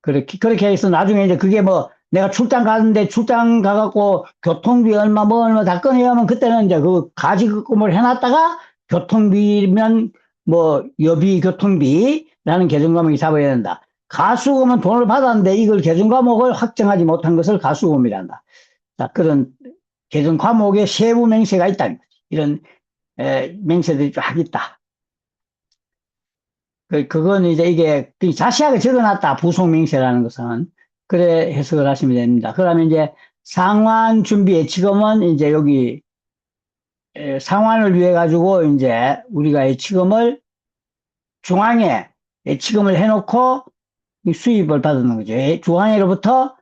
그렇게 해서 나중에 이제 그게 뭐, 내가 출장 가는데 출장 가갖고 교통비 얼마 뭐 얼마 다 꺼내야 하면 그때는 이제 그 가지급금을 해놨다가 교통비면 뭐 여비 교통비라는 계정 과목이 잡아야 된다. 가수금은 돈을 받았는데 이걸 계정 과목을 확정하지 못한 것을 가수금이란다. 자, 그런 계정 과목의 세부 맹세가 있다. 이런 맹세들이 쫙 있다. 그건 이제 이게 자세하게 적어놨다. 부속명세라는 것은. 그래 해석을 하시면 됩니다. 그러면 이제 상환 준비 예치금은 이제 여기 상환을 위해 가지고 이제 우리가 예치금을 중앙에 예치금을 해놓고 수입을 받는 거죠. 중앙에로부터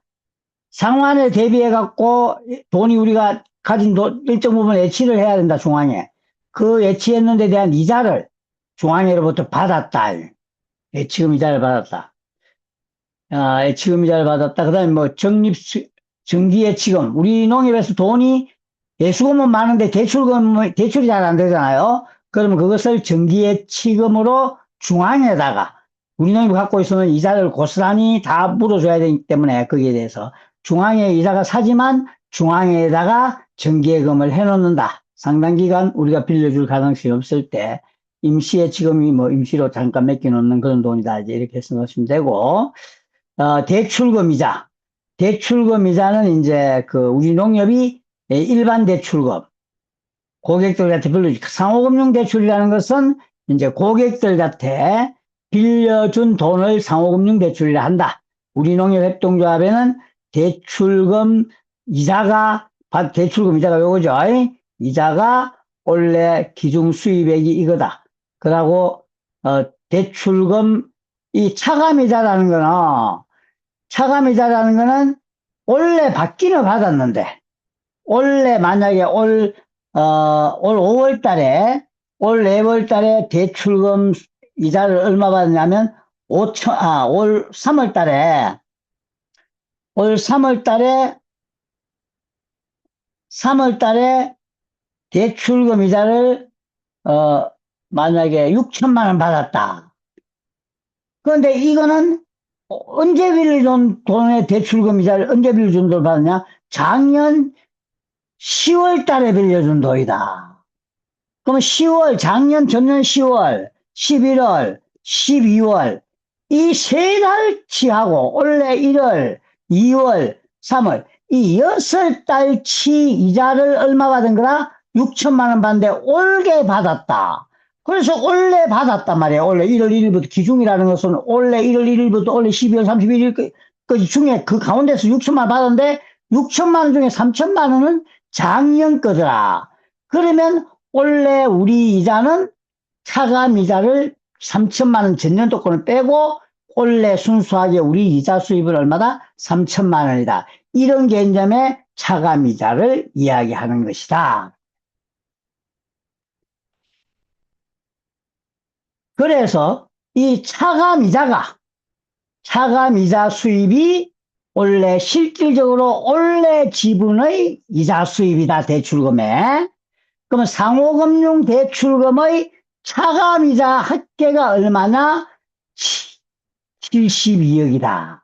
상환에 대비해 갖고 돈이 우리가 가진 돈 일정 부분 예치를 해야 된다. 중앙에. 그 예치했는 데 대한 이자를 중앙에로부터 받았다. 예치금 이자를 받았다. 예치금 이자를 받았다. 그 다음에 뭐 정기 예치금. 우리 농협에서 돈이 예수금은 많은데 대출이 잘 안 되잖아요. 그러면 그것을 정기 예치금으로 중앙에다가 우리 농협이 갖고 있으면 이자를 고스란히 다 물어줘야 되기 때문에 거기에 대해서 중앙에 이자가 사지만 중앙에다가 정기예금을 해놓는다. 상당 기간 우리가 빌려줄 가능성이 없을 때 임시예치금이 뭐 임시로 잠깐 맡겨놓는 그런 돈이다. 이제 이렇게 생각하시면 되고, 대출금 이자. 대출금 이자는 이제 그 우리 농협이 일반 대출금, 고객들한테 빌려주, 상호금융 대출이라는 것은 이제 고객들한테 빌려준 돈을 상호금융 대출이라 한다. 우리 농협협동조합에는 대출금 이자가 요거죠. 이자가 원래 기준 수입액이 이거다. 그러고 대출금 이 차감이자라는 거는 원래 받기는 받았는데 원래 만약에 올 5월 달에 대출금 이자를 얼마 받았냐면, 올 3월 달에, 올 3월 달에, 3월 달에 대출금 이자를, 만약에 6천만 원 받았다. 그런데 이거는 언제 빌려준 돈의 대출금 이자를 언제 빌려준 돈을 받았냐? 작년 10월 달에 빌려준 돈이다. 그럼 10월, 작년, 전년 10월, 11월, 12월, 이 세 달치하고 올해 1월, 2월, 3월, 이 6달치 이자를 얼마 받은 거라? 6천만 원 받는데 올게 받았다. 그래서 올해 받았단 말이에요. 올해 1월 1일부터 기중이라는 것은 올해 1월 1일부터 올해 12월 31일까지 중에 그 가운데서 6천만 원 받았는데 6천만 원 중에 3천만 원은 작년 거더라. 그러면 올해 우리 이자는 차감 이자를 3천만 원 전년도 거는 빼고 올해 순수하게 우리 이자 수입은 얼마다? 3천만 원이다. 이런 개념의 차감 이자를 이야기하는 것이다. 그래서 이 차감 이자 수입이 원래 실질적으로 원래 지분의 이자 수입이다. 대출금에. 그러면 상호금융 대출금의 차감이자 합계가 얼마나? 72억이다.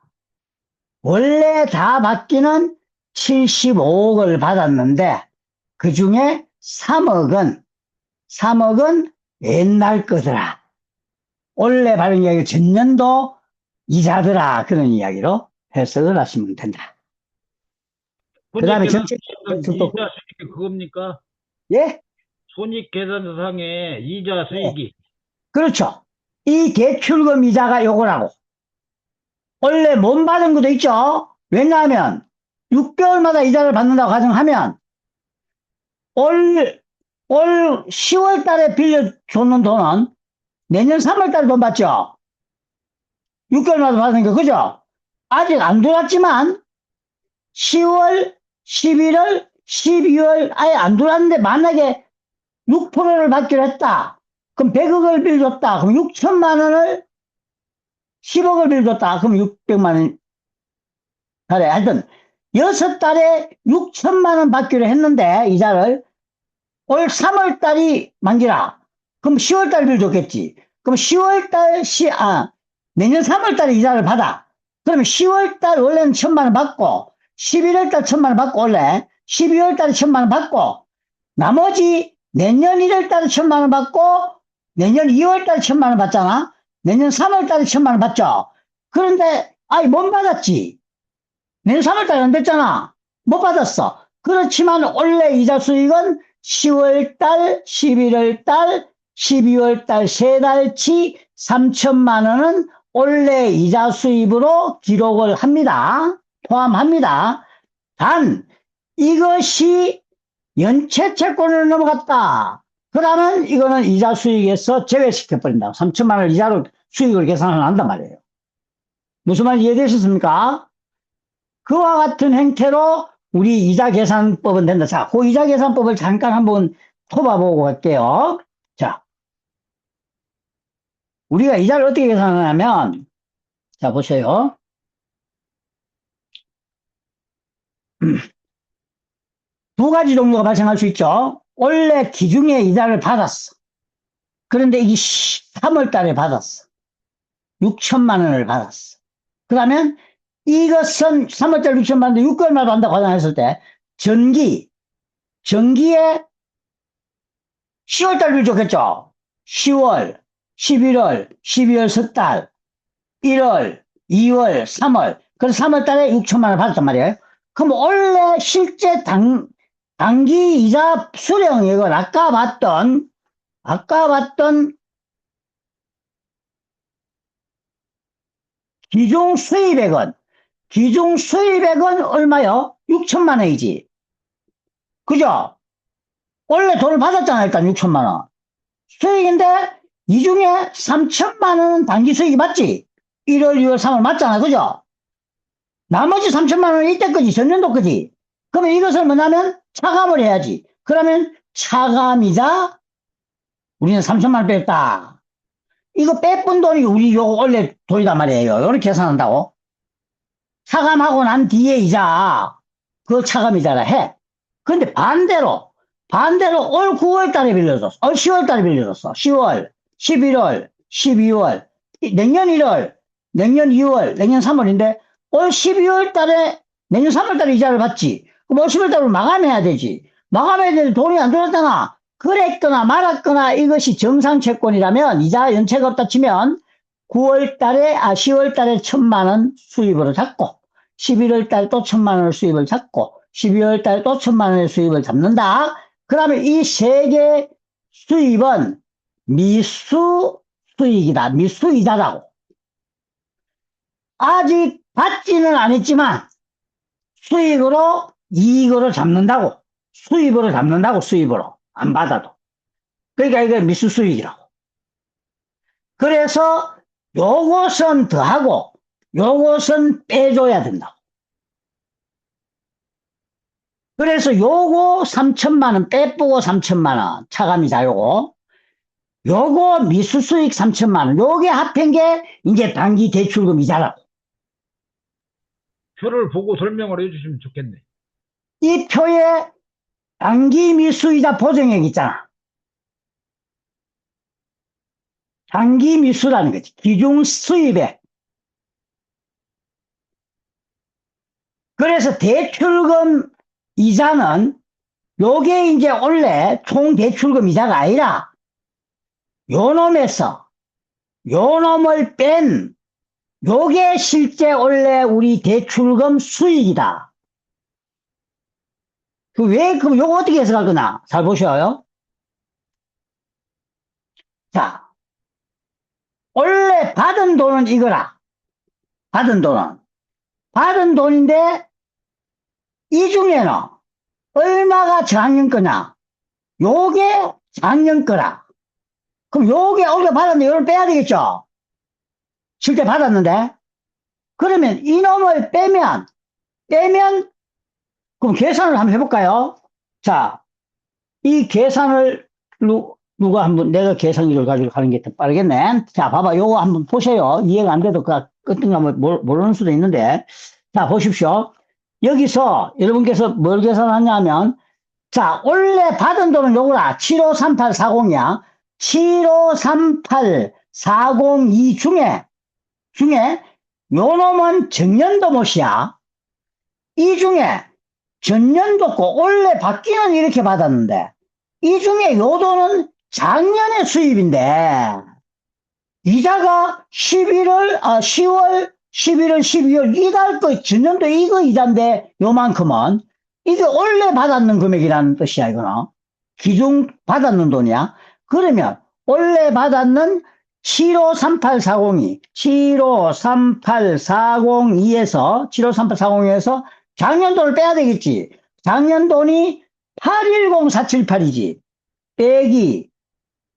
원래 다 받기는 75억을 받았는데 그 중에 3억은 옛날 거더라. 원래 받은 게 전년도 이자더라. 그런 이야기로 해석을 하시면 된다. 그 다음에 전체 이자 수익이 그겁니까? 예? 손익계산서상의 이자 수익이. 그렇죠. 이 대출금 이자가 요거라고. 원래 못 받은 것도 있죠. 왜냐하면 6개월마다 이자를 받는다고 가정하면 올 10월 달에 빌려줬는 돈은 내년 3월 달에 돈 받죠. 6개월마다 받는 거, 그죠? 아직 안 들어왔지만 10월, 11월, 12월 아예 안 들어왔는데 만약에 6%를 받기로 했다. 그럼 100억을 빌려줬다. 그럼 6천만 원을 10억을 빌려줬다. 그럼 600만 원. 달에 하여튼 6달에 6천만 원 받기로 했는데 이자를 올 3월 달이 만기라. 그럼 10월 달 빌려줬겠지. 그럼 10월 달 내년 3월 달에 이자를 받아. 그러면 10월 달 원래는 1천만 원 받고 11월 달 1천만 원 받고 원래 12월 달에 1천만 원 받고 나머지 내년 1월 달에 1천만 원 받고 내년 2월 달에 1천만 원 받잖아. 내년 3월 달에 1천만 원 받죠. 그런데 못 받았지. 내년 3월 달에 안 됐잖아. 못 받았어. 그렇지만 원래 이자 수익은 10월 달, 11월 달, 12월 달 세 달치 3천만 원은 원래 이자 수입으로 기록을 합니다. 포함합니다. 단 이것이 연체 채권으로 넘어갔다. 그러면 이거는 이자 수익에서 제외시켜버린다. 3천만 원 이자로 수익을 계산을 한단 말이에요. 무슨 말 이해되셨습니까? 그와 같은 행태로 우리 이자 계산법은 된다. 자, 그 이자 계산법을 잠깐 한번 꼽아보고 갈게요. 자, 우리가 이자를 어떻게 계산하냐면, 자, 보세요. 두 가지 종류가 발생할 수 있죠. 원래 기중에 이자를 받았어. 그런데 이게 3월 달에 받았어. 6천만 원을 받았어. 그러면 이것은 3월 달 6천만 원인데 6개월마다 받는다고 가정했을 때 전기에 10월 달을 좋겠죠. 10월, 11월, 12월 석 달, 1월, 2월, 3월. 그래서 3월 달에 6천만 원을 받았단 말이에요. 그럼 원래 실제 단기 이자 수령액은 아까 봤던 기존 수입액은 얼마요? 6천만 원이지. 그죠? 원래 돈을 받았잖아, 일단 6천만 원. 수익인데, 이 중에 3천만 원은 단기 수익이 맞지? 1월, 2월, 3월 맞잖아, 그죠? 나머지 3천만 원은 이때 거지, 전년도 거지. 그러면 이것을 뭐냐면, 차감을 해야지. 그러면 차감이자, 우리는 3천만 원 뺐다. 이거 빼뿐 돈이 우리 요거 원래 돈이단 말이에요. 요렇게 계산한다고. 차감하고 난 뒤에 이자, 그거 차감이잖아, 해. 근데 반대로 올 9월 달에 빌려줬어. 올 10월 달에 빌려줬어. 10월, 11월, 12월, 내년 1월, 내년 2월, 내년 3월인데, 올 12월 달에, 내년 3월 달에 이자를 받지. 그럼 올 10월 달에 마감해야 되지. 마감해야 되는데 돈이 안 들어왔잖아. 그랬거나 말았거나 이것이 정상채권이라면 이자 연체가 없다 치면 9월 달에, 10월 달에 1,000만 원 수입으로 잡고, 11월 달에 또 1,000만 원을 수입을 잡고, 12월 달에 또 1,000만 원의 수입을 잡는다. 그러면 이 세 개 수입은 미수 수익이다. 미수 이자라고. 아직 받지는 않았지만 수익으로 이익으로 잡는다고. 수입으로 잡는다고. 수입으로. 안 받아도. 그러니까 이게 미수 수익이라고. 그래서 요것은 더하고 요것은 빼줘야 된다고. 그래서 요거 3,000만 원 빼쁘고 3,000만 원 차감이자 요거 미수 수익 3,000만 원 요게 합한 게 이제 단기 대출금 이자라고. 표를 보고 설명을 해주시면 좋겠네. 이 표에 단기 미수이자 보증액 있잖아. 단기 미수라는 거지. 기준 수입액. 그래서 대출금 이자는 요게 이제 원래 총 대출금 이자가 아니라 요 놈에서 요 놈을 뺀 요게 실제 원래 우리 대출금 수익이다. 그럼 요거 어떻게 해석할 거나? 잘 보셔요. 자, 원래 받은 돈은 이거라. 받은 돈인데 이 중에는 얼마가 작년 거냐? 요게 작년 거라. 그럼 요게 올해 받았는데 요걸 빼야 되겠죠? 실제 받았는데. 그러면 이놈을 빼면 그럼 계산을 한번 해볼까요? 자, 이 계산을 누가 한번 내가 계산기를 가지고 가는 게 더 빠르겠네. 자, 봐봐. 요거 한번 보세요. 이해가 안 돼도 어떤 거 모르는 수도 있는데. 자, 보십시오. 여기서 여러분께서 뭘 계산하냐면, 자, 원래 받은 돈은 요거라. 753840이야. 753840이 중에 요 놈은 전년도 못이야. 이 중에 전년도 거 원래 받기는 이렇게 받았는데 이 중에 요 돈은 작년의 수입인데 이자가 10월, 11월, 12월 이달 전년도 이거 이자인데 요만큼은 이게 원래 받았는 금액이라는 뜻이야. 이거는 기존 받았는 돈이야. 그러면 원래 받았는 753840에서 작년 돈을 빼야 되겠지. 작년 돈이 810478이지. 빼기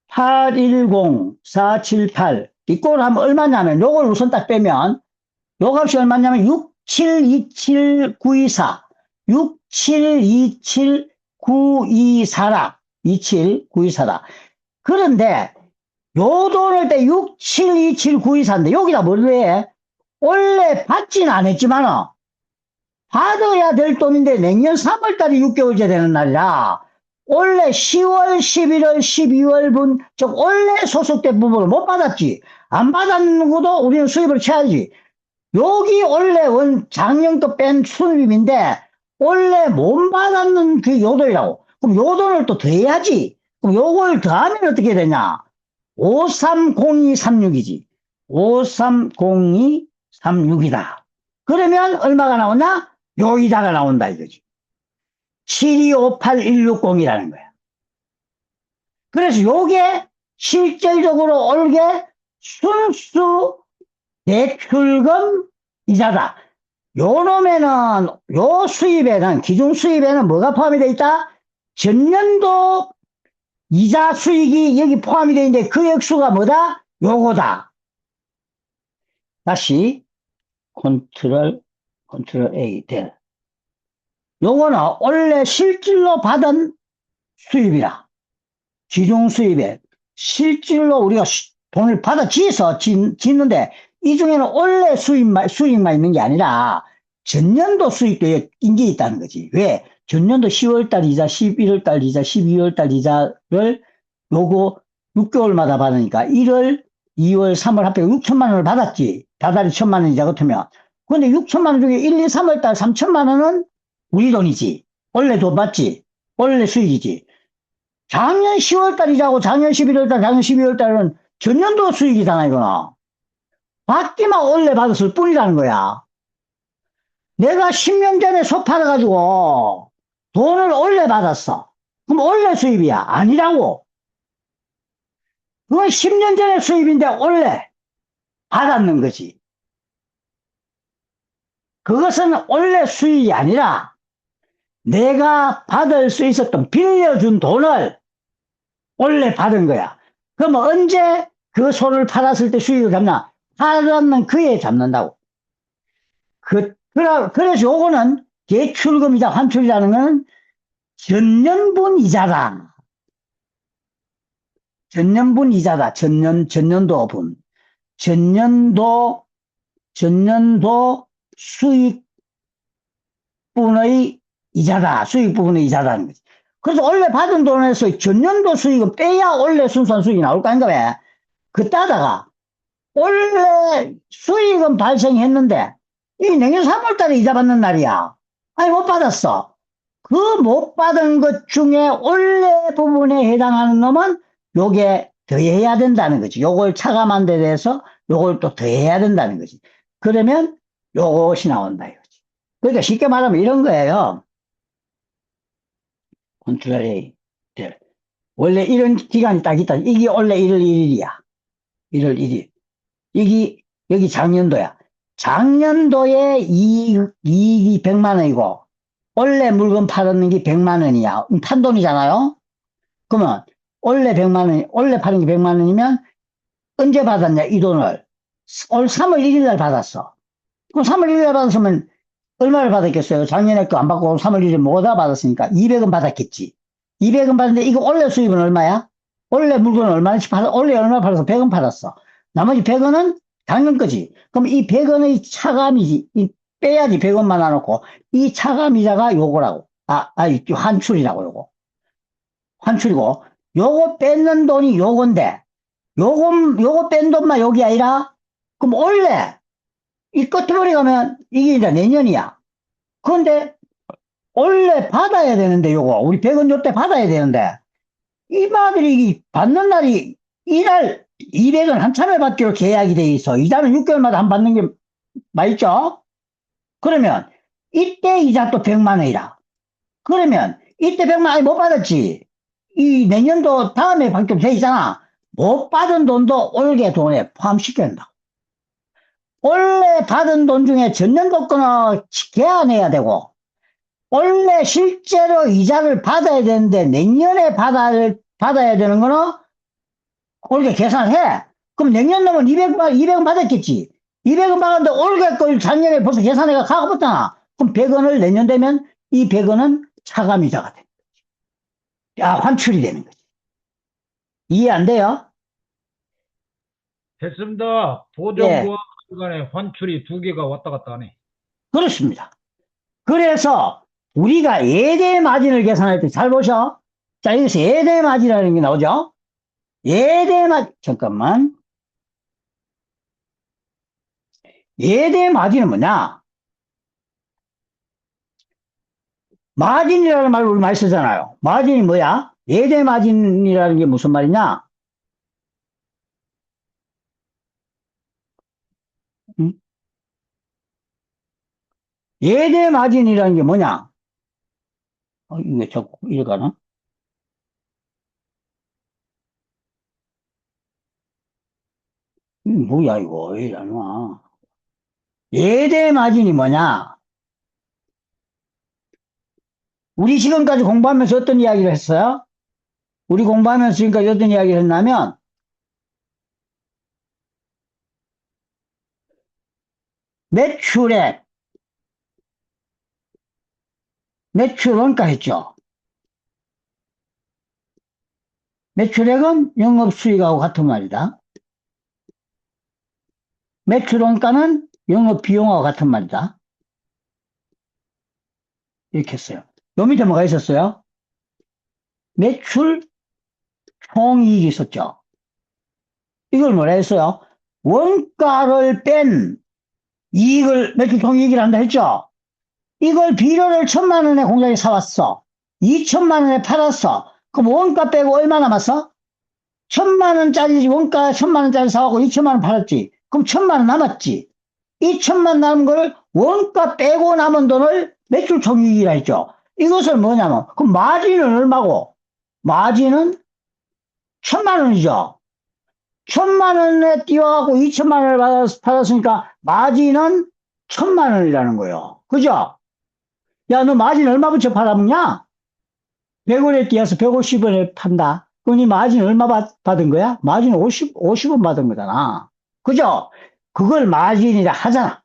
810478. 이꼴을 하면 얼마냐면 요걸 우선 딱 빼면 요 값이 얼마냐면 6727924. 6727924라. 27924다. 그런데 요 돈을 때 6727924인데 여기다 뭘 해? 원래 받지는 않았지만 받아야 될 돈인데 내년 3월달이 6개월째 되는 날이라 원래 10월, 11월, 12월분 즉 원래 소속된 부분을 못 받았지. 안 받았는 것도 우리는 수입을 쳐야지. 여기 원래 작년 거 뺀 수입인데 원래 못 받았는 그 요돈이라고. 그럼 요 돈을 또 더해야지. 그럼 요걸 더하면 어떻게 되냐? 530236이지. 530236이다. 그러면 얼마가 나오나? 요 이자가 나온다 이거지. 7258160이라는 거야. 그래서 요게 실질적으로 올게 순수 대출금 이자다. 요 놈에는 요 수입에는 기준 수입에는 뭐가 포함이 되어 있다? 전년도 이자 수익이 여기 포함이 되어 있는데 그 액수가 뭐다? 요거다. 다시 컨트롤 A 될. 요거는 원래 실질로 받은 수입이라. 기준 수입에 실질로 우리가 돈을 받아 짓는데, 이 중에는 원래 수익만 있는 게 아니라, 전년도 수익도 인게 있다는 거지. 왜? 전년도 10월달 이자, 11월달 이자, 12월달 이자를 요거 6개월마다 받으니까 1월, 2월, 3월 합해 6천만 원을 받았지. 다달이 1천만 원 이자 같으면. 근데 6천만 원 중에 1, 2, 3월달 3천만 원은 우리 돈이지. 원래 돈 받지. 원래 수익이지. 작년 10월달 이자고 작년 11월달, 작년 12월달은 전년도 수익이잖아, 이거는. 받기만 원래 받았을 뿐이라는 거야. 내가 10년 전에 소 팔아가지고 돈을 원래 받았어. 그럼 원래 수입이야. 아니라고. 그건 10년 전에 수입인데 원래 받았는 거지. 그것은 원래 수익이 아니라 내가 받을 수 있었던 빌려준 돈을 원래 받은 거야. 그럼 언제 그 소를 팔았을 때 수익을 잡나? 팔았는 그에 잡는다고. 그래서 요거는 대출금이자 환출이라는 건 전년분 이자다. 전년분 이자다. 전년도분. 전년도 수익분의 이자다. 수익부분의 이자다는 거지. 그래서 원래 받은 돈에서 전년도 수익은 빼야 원래 순수한 수익이 나올 거 아닌가 왜? 그 따다가 원래 수익은 발생했는데 이 내년 3월달에 이자 받는 날이야. 아니 못 받았어. 그 못 받은 것 중에 원래 부분에 해당하는 놈은 요게 더해야 된다는 거지. 요걸 차감한 데 대해서 요걸 또 더해야 된다는 거지. 그러면 요것이 나온다 이거지. 그러니까 쉽게 말하면 이런 거예요. 컨트롤 A. 원래 이런 기간이 딱 있다. 이게 원래 1월 1일이야. 1월 1일. 이게 여기 작년도야. 작년도에 이익이 100만 원이고 원래 물건 팔았는 게 100만 원이야. 판돈이잖아요. 그러면 원래 100만 원, 원래 파는 게 100만 원이면 언제 받았냐 이 돈을 올 3월 1일 날 받았어. 그럼 3월 1일 날 받았으면 얼마를 받았겠어요? 작년에 거 안 받고 3월 1일 뭐다 받았으니까 200원 받았겠지. 200원 받았는데 이거 원래 수입은 얼마야? 원래 물건은 얼마씩 원래 얼마 팔아서 100원 팔았어. 나머지 100원은 작년 거지. 그럼 이 100원의 차감이지. 빼야지 100원만 놔놓고 이 차감이자가 요거라고. 환출이라고 요거. 환출이고 요거 뺏는 돈이 요건데 요거 뺀 돈만 여기 아니라 그럼 원래 이 끝머리 가면 이게 이제 내년이야. 그런데 원래 받아야 되는데 요거 우리 100원 줄 때 받아야 되는데 이마들이 받는 날이 이날 200원 한참에 받기로 계약이 돼 있어. 이자는 6개월마다 한 받는 게 맞죠? 그러면 이때 이자 또 100만 원이라. 그러면 이때 100만 원이 못 받았지. 이 내년도 다음에 받기로 돼 있잖아. 못 받은 돈도 올해 돈에 포함시켜야 된다. 원래 받은 돈 중에 전년도 거는 계산해야 되고 원래 실제로 이자를 받아야 되는데 내년에 받아야 되는 거는 올해 계산을 해. 그럼 내년 놈은 200원 받았겠지. 200원 받았는데 올해 걸 작년에 벌써 계산해가 가고붙잖아. 그럼 100원을 내년 되면 이 100원은 차감이자가 돼. 환출이 되는 거지. 이해 안 돼요? 됐습니다. 예, 보정부와 간의 환출이 두 개가 왔다 갔다 하네. 그렇습니다. 그래서 우리가 예대 마진을 계산할 때 잘 보셔. 자, 여기서 예대 마진이라는 게 나오죠? 잠깐만. 예대 마진은 뭐냐? 마진이라는 말을 우리 많이 쓰잖아요. 마진이 뭐야? 예대 마진이라는 게 무슨 말이냐? 응? 예대 마진이라는 게 뭐냐? 이게 자꾸 이래 가나? 이게 뭐야, 이거. 왜 이래 안 와? 예대 마진이 뭐냐? 우리 지금까지 공부하면서 어떤 이야기를 했어요? 우리 공부하면서 지금까지 어떤 이야기를 했냐면, 매출액, 매출 원가 했죠? 매출액은 영업수익하고 같은 말이다. 매출 원가는 영업 비용과 같은 말이다. 이렇게 했어요. 요 밑에 뭐가 있었어요? 매출 총이익이 있었죠. 이걸 뭐라 했어요? 원가를 뺀 이익을 매출 총이익이라 한다 했죠. 이걸 비료를 1,000만 원에 공장에 사왔어. 2,000만 원에 팔았어. 그럼 원가 빼고 얼마 남았어? 1,000만 원짜리 원가 1,000만 원짜리 사갖고 2,000만 원 팔았지. 그럼 1,000만 원 남았지. 이 1,000만 원 남은 걸 원가 빼고 남은 돈을 매출 총이익이라 했죠. 이것은 뭐냐면 그럼 마진은 얼마고? 마진은 1,000만 원이죠. 1,000만 원에 띄워갖고 2,000만 원을 받았으니까 마진은 1,000만 원이라는 거예요. 그죠? 야, 너 마진 얼마 붙여 팔아먹냐? 100원에 띄어서 150원에 판다. 그럼 이 마진 얼마 받은 거야? 마진 50원 받은 거잖아. 그죠? 그걸 마진이라 하잖아.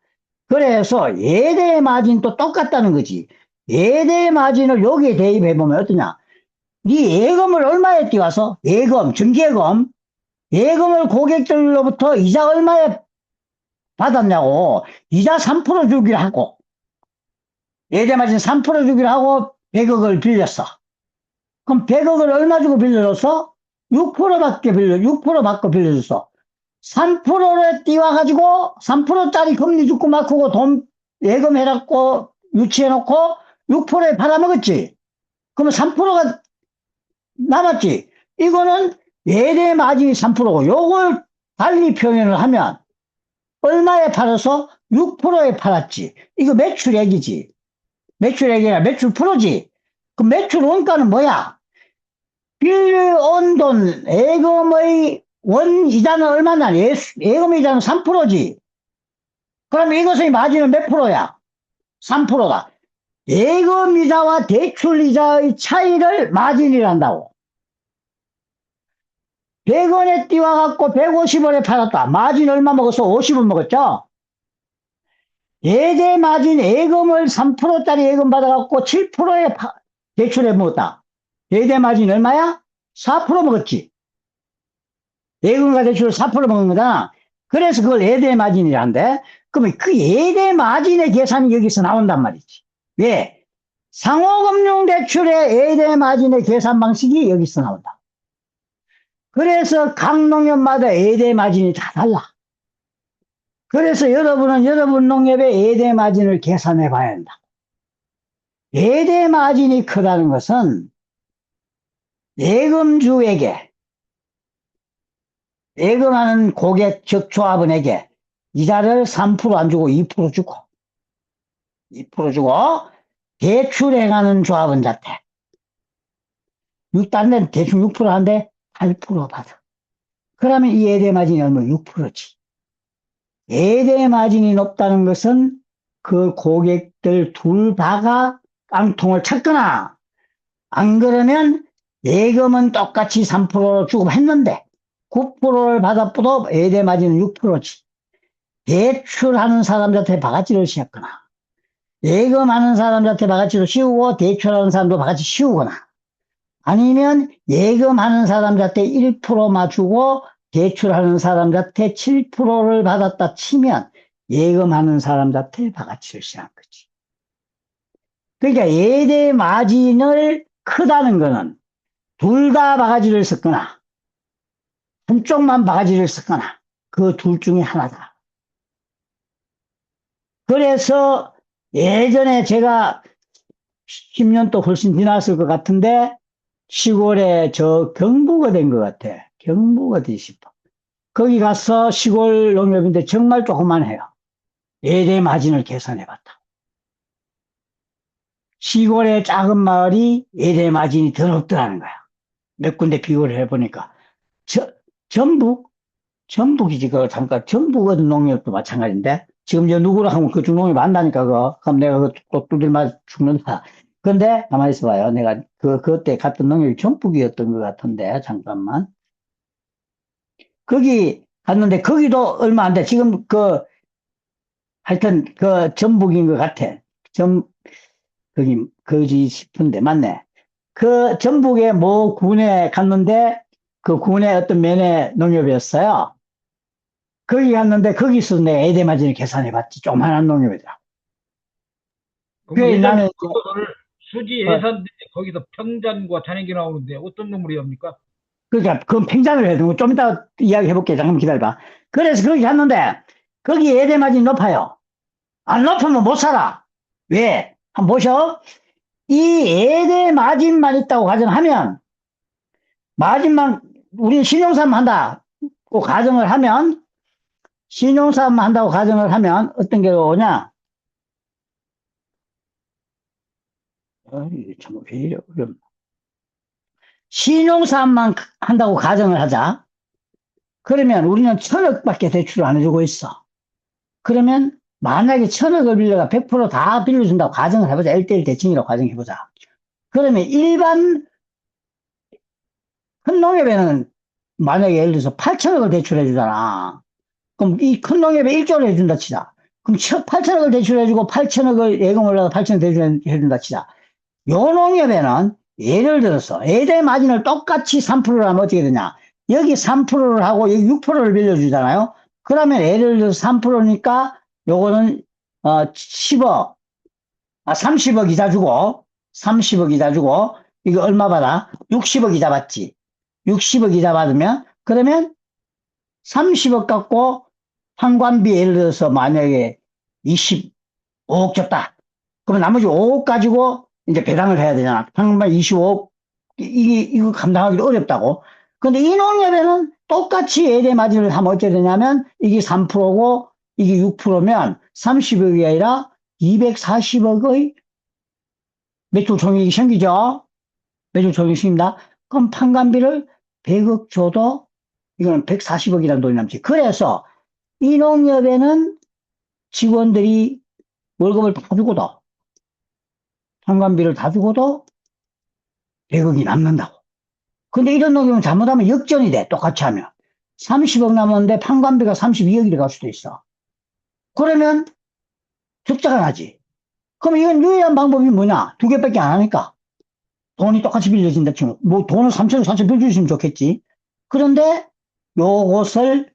그래서 예대 마진도 똑같다는 거지. 예대 마진을 여기에 대입해보면 어떠냐? 네 예금을 얼마에 띄워서? 예금, 정기예금. 예금을 고객들로부터 이자 얼마에 받았냐고. 이자 3% 주기로 하고. 예대 마진 3% 주기로 하고 100억을 빌렸어. 그럼 100억을 얼마 주고 빌려줬어? 6% 받고 빌려줬어. 3%를 띄워가지고 3%짜리 금리 주고 막고 돈 예금해놨고 유치해놓고 6%에 팔아먹었지. 그러면 3%가 남았지. 이거는 예대 마진이 3%고 요걸 달리 표현을 하면 얼마에 팔아서 6%에 팔았지. 이거 매출액이지. 매출액이나 매출 프로지. 그 매출 원가는 뭐야? 빌려온 돈, 예금의 원 이자는 얼마나? 예금 이자는 3%지. 그럼 이것의 마진은 몇 프로야? 3%다. 예금 이자와 대출 이자의 차이를 마진이란다고. 100원에 띄워갖고 150원에 팔았다. 마진 얼마 먹었어? 50원 먹었죠? 예대 마진 예금을 3%짜리 예금 받아갖고 7%에 대출해 먹었다. 예대 마진 얼마야? 4% 먹었지. 예금과 대출을 4% 먹은 거잖아. 그래서 그걸 예대 마진이란데, 그러면 그 예대 마진의 계산이 여기서 나온단 말이지. 왜? 상호금융대출의 예대 마진의 계산 방식이 여기서 나온다. 그래서 각 농협마다 예대 마진이 다 달라. 그래서 여러분은 여러분 농협의 예대 마진을 계산해 봐야 한다. 예대 마진이 크다는 것은 예금주에게, 예금하는 고객, 즉 조합원에게 이자를 3%안 주고 2% 주고, 2% 주고, 대출행하는 조합원한테, 딴 데는 대충 6% 한데 8% 받아. 그러면 이 예대 마진이 얼마? 6%지. 예대 마진이 높다는 것은 그 고객들 둘 다가 깡통을 찼거나, 안 그러면 예금은 똑같이 3% 주고 했는데 9%를 받아도 예대 마진은 6%지. 대출하는 사람한테 바가지를 씌웠거나, 예금하는 사람한테 바가지를 씌우고 대출하는 사람도 바가지 씌우거나, 아니면 예금하는 사람한테 1%만 주고 대출하는 사람한테 7%를 받았다 치면 예금하는 사람한테 바가지를 씌우는 거지. 그러니까 예대 마진을 크다는 거는 둘 다 바가지를 썼거나 한쪽만 바가지를 썼거나 그 둘 중에 하나다. 그래서 예전에 제가 10년 또 훨씬 지났을 것 같은데 시골에 저 경부가 된 것 같아. 경부가 돼 싶어. 거기 가서 시골 농협인데 정말 조그만해요. 예대 마진을 계산해봤다. 시골의 작은 마을이 예대 마진이 더 높더라는 거야. 몇 군데 비교를 해보니까. 전북? 전북이지, 그거 잠깐. 전북 어떤 농협도 마찬가지인데. 지금 저 누구랑 하면 그쪽 농협 안다니까, 그거. 그럼 내가 그거 두들만 죽는다. 근데, 가만히 있어봐요. 내가 그때 갔던 농협이 전북이었던 것 같은데, 잠깐만. 거기 갔는데, 거기도 얼마 안 돼. 지금 하여튼, 전북인 것 같아. 거기 싶은데, 맞네. 그 전북의 모 군에 갔는데, 그 군의 어떤 면의 농협이었어요. 거기 갔는데 거기서 내 에데마진을 계산해봤지. 조그만한 농협이더라. 그럼 그래 예전에 나는 그거를 수지 어, 예산대 거기서 평잔과 잔액이 나오는데 어떤 놈물이옵니까? 그러니까 그건 팽장을 해야 되고 좀 이따 이야기해볼게. 잠깐만 기다려봐. 그래서 거기 갔는데 거기 에데마진이 높아요. 안 높으면 못 살아. 왜? 한번 보셔. 이 에데마진만 있다고 가정하면 마진만 우리는 신용사업 한다고 가정을 하면 신용사업만 한다고 가정을 하면 어떤 게 오냐? 참왜 이래 어렵나? 신용사업만 한다고 가정을 하자. 그러면 우리는 1,000억밖에 대출을 안 해주고 있어. 그러면 만약에 1,000억을 빌려가 100%다 빌려준다고 가정을 해보자. 1대1 대칭이라고 가정해보자. 그러면 일반 큰 농협에는 만약에 예를 들어서 8,000억을 대출해주잖아. 그럼 이 큰 농협에 1조를 해준다 치자. 그럼 8,000억을 대출해주고 8,000억을 예금을 넣어서 8,000억 대출해준다 치자. 요 농협에는 예를 들어서 예대 마진을 똑같이 3%를 하면 어떻게 되냐. 여기 3%를 하고 여기 6%를 빌려주잖아요. 그러면 예를 들어서 3%니까 요거는 10억, 30억 이자 주고 30억 이자 주고 이거 얼마 받아? 60억 이자 받지. 60억 이자 받으면 그러면 30억 갖고 환관비 예를 들어서 만약에 25억 줬다. 그러면 나머지 5억 가지고 이제 배당을 해야 되잖아. 평균 25억, 이거 감당하기도 어렵다고. 근데 이 농협에는 똑같이 예대 마진을 하면 어떻게 되냐면 이게 3%고 이게 6%면 30억이 아니라 240억의 매출 총액이 생기죠. 매출 총액이 생깁니다. 그럼 판관비를 100억 줘도 이거는 140억이라는 돈이 남지. 그래서 이 농협에는 직원들이 월급을 다 주고도 판관비를 다 주고도 100억이 남는다고. 근데 이런 놈은 잘못하면 역전이 돼. 똑같이 하면. 30억 남았는데 판관비가 32억이 갈 수도 있어. 그러면 적자가 나지. 그럼 이건 유일한 방법이 뭐냐? 두 개밖에 안 하니까. 돈이 똑같이 빌려진다 치면. 뭐 돈을 3천억, 4천억 빌려주시면 좋겠지. 그런데 요것을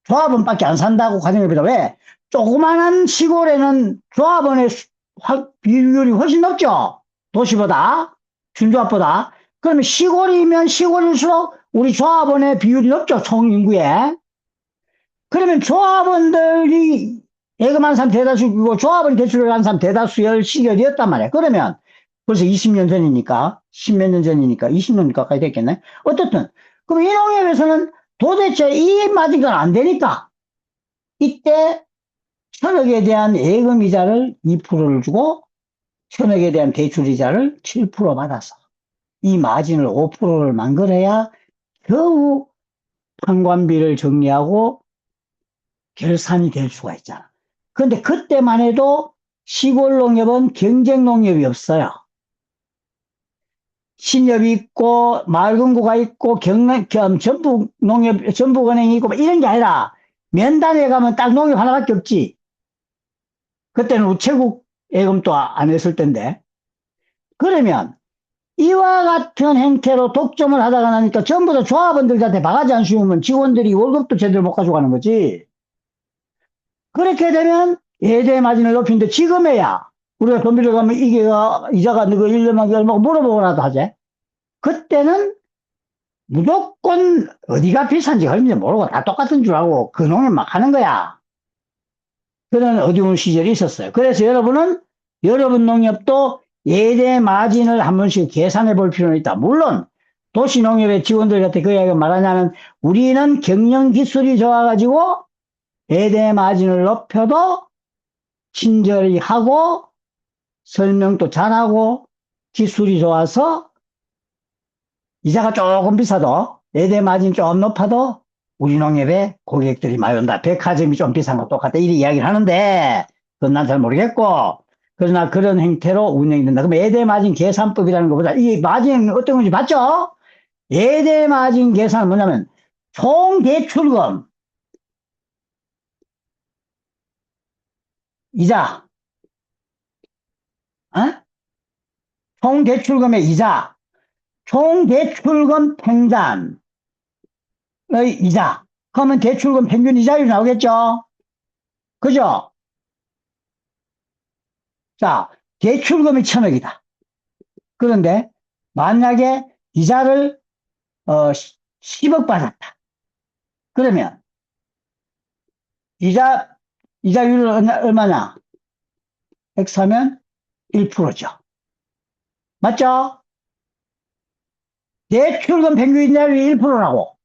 조합원밖에 안 산다고 가정해보자. 왜? 조그만한 시골에는 조합원의 비율이 훨씬 높죠? 도시보다, 준조합보다. 그러면 시골이면 시골일수록 우리 조합원의 비율이 높죠? 총인구에. 그러면 조합원들이 예금한 사람 대다수고 조합원 대출을 한 사람 대다수열 시절이었단 말이야. 그러면 벌써 20년 전이니까, 10몇 년 전이니까, 20년 가까이 됐겠네? 어떻든. 그럼 이 농협에서는 도대체 이 마진가 안 되니까 이때 1,000억에 대한 예금 이자를 2%를 주고 1,000억에 대한 대출 이자를 7% 받아서 이 마진을 5%를 만들어야 겨우 판관비를 정리하고 결산이 될 수가 있잖아. 그런데 그때만 해도 시골 농협은 경쟁 농협이 없어요. 신협이 있고 마을금고가 있고 전북 농협 전북은행이 있고 이런 게 아니라 면단에 가면 딱 농협 하나밖에 없지. 그때는 우체국 예금도 안 했을 텐데. 그러면 이와 같은 행태로 독점을 하다가 나니까 전부 다 조합원들한테 바가지 안 씌우면 직원들이 월급도 제대로 못 가져가는 거지. 그렇게 되면 예대 마진을 높이는데 지금에야 우리가 돈 빌려가면 이게 이자가 너가 1년만 얼마고 물어보고라도 하지. 그때는 무조건 어디가 비싼지 얼마인지 모르고 다 똑같은 줄 알고 그 놈을 막 하는 거야. 그런 어려운 시절이 있었어요. 그래서 여러분은 여러분 농협도 예대 마진을 한 번씩 계산해 볼 필요는 있다. 물론 도시농협의 직원들한테 그 이야기를 말하냐면 우리는 경영 기술이 좋아가지고 예대 마진을 높여도 친절히 하고 설명도 잘하고 기술이 좋아서 이자가 조금 비싸도 예대 마진 좀 높아도 우리 농협에 고객들이 많이 온다. 백화점이 좀 비싼 거 똑같다. 이렇게 이야기를 하는데 그건 난 잘 모르겠고 그러나 그런 행태로 운영이 된다. 그럼 예대 마진 계산법이라는 것보다 이 마진 어떤 건지 봤죠? 예대 마진 계산은 뭐냐면 총 대출금 이자 어? 총 대출금의 이자 총 대출금 팽단의 이자 그러면 대출금 평균 이자율이 나오겠죠? 그죠? 자, 대출금이 1,000억이다. 그런데 만약에 이자를 10억 받았다. 그러면 이자 이자율은 얼마냐? X하면 1%죠. 맞죠? 대출금 평균 이자율이 1%라고.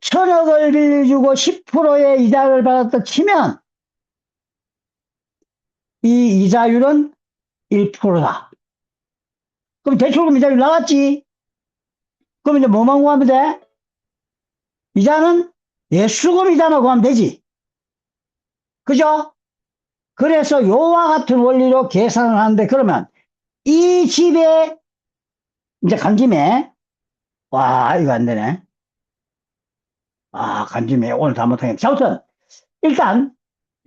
1,000억을 빌려주고 10%의 이자를 받았다 치면 이 이자율은 1%다. 그럼 대출금 이자율 나왔지? 그럼 이제 뭐만 구하면 돼? 이자는 예수금 이자만 구하면 되지. 그죠? 그래서 요와 같은 원리로 계산을 하는데 그러면 이 집에 이제 간 김에 와 이거 안 되네. 간 김에 오늘 다 못하겠네. 자, 우선 일단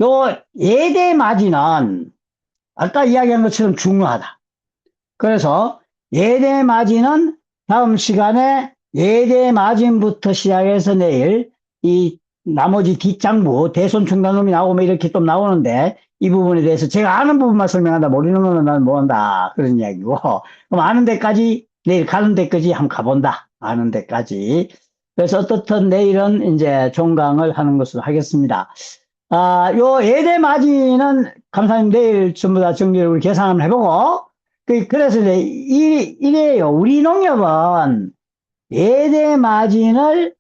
요 예대 마진은 아까 이야기한 것처럼 중요하다. 그래서 예대 마진은 다음 시간에 예대 마진부터 시작해서 내일 이 나머지 뒷장부 대손충당금이 나오고 뭐 이렇게 좀 나오는데 이 부분에 대해서 제가 아는 부분만 설명한다. 모르는 거는 난 모른다. 그런 이야기고. 그럼 아는 데까지 내일 가는 데까지 한번 가본다. 아는 데까지. 그래서 어떻든 내일은 이제 종강을 하는 것으로 하겠습니다. 요 예대 마진은 감사님 내일 전부 다 정리를 우리 계산 한번 해보고 그래서 이제 이래요. 우리 농협은 예대 마진을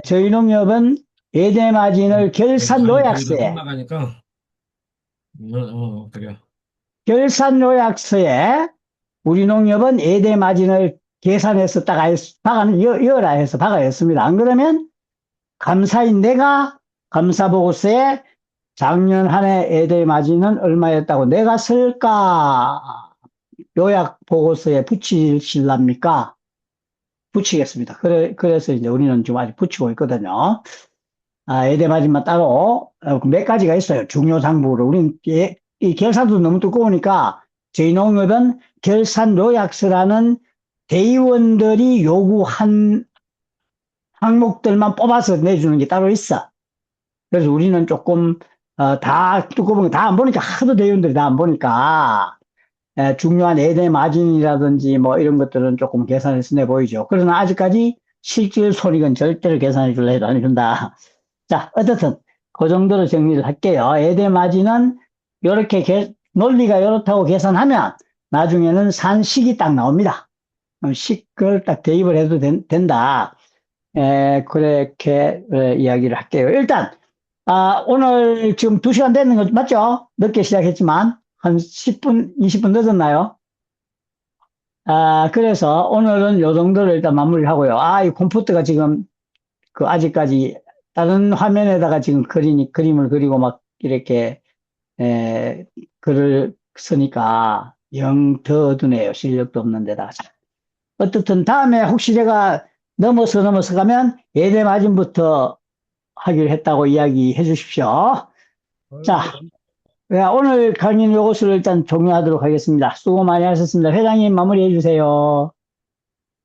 저희 농협은 예대 마진을 결산 아니, 거의 다 요약서에 끝나가니까, 그래. 결산 요약서에 우리 농협은 예대 마진을 계산해서 딱 이어라 해서 박아였습니다. 안 그러면 감사인 내가 감사 보고서에 작년 한 해 예대 마진은 얼마였다고 내가 쓸까 요약 보고서에 붙이실랍니까? 붙이겠습니다. 그래서 이제 우리는 지금 아직 붙이고 있거든요. 예대 마진만 따로 몇 가지가 있어요. 중요 장부로. 우리는 이 결산도 너무 두꺼우니까 저희 농협은 결산 요약서라는 대의원들이 요구한 항목들만 뽑아서 내주는 게 따로 있어. 그래서 우리는 조금 다 두꺼운 다 안 보니까 하도 대의원들이 다 안 보니까 중요한 예대 마진이라든지 뭐 이런 것들은 조금 계산해서 내보이죠. 그러나 아직까지 실질 손익은 절대로 계산해 줄래 해도 안 해준다. 자, 어쨌든 그 정도로 정리를 할게요. 예대 마진은 이렇게 논리가 이렇다고 계산하면 나중에는 산식이 딱 나옵니다. 그럼 식을 딱 대입을 해도 된다. 그렇게 이야기를 할게요. 일단 오늘 지금 2시간 됐는 거 맞죠? 늦게 시작했지만 한 10분, 20분 늦었나요? 그래서 오늘은 요 정도로 일단 마무리를 하고요. 이 컴퓨터가 지금 아직까지 다른 화면에다가 지금 그림을 그리고 막 이렇게 글을 쓰니까 영 더 어두네요. 실력도 없는 데다가. 자, 어떻든 다음에 혹시 제가 넘어서 가면 예대 마진부터 하기로 했다고 이야기해 주십시오. 자, 오늘 강의는 이것으로 일단 종료하도록 하겠습니다. 수고 많이 하셨습니다. 회장님 마무리해 주세요.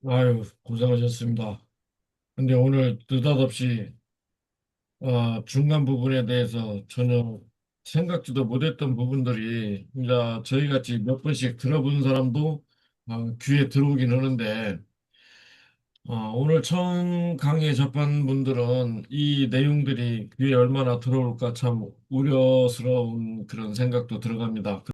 아유, 고생하셨습니다. 근데 오늘 느닷없이, 중간 부분에 대해서 전혀 생각지도 못했던 부분들이, 이제 저희 같이 몇 번씩 들어본 사람도 귀에 들어오긴 하는데, 오늘 처음 강의 접한 분들은 이 내용들이 귀에 얼마나 들어올까 참 우려스러운 그런 생각도 들어갑니다.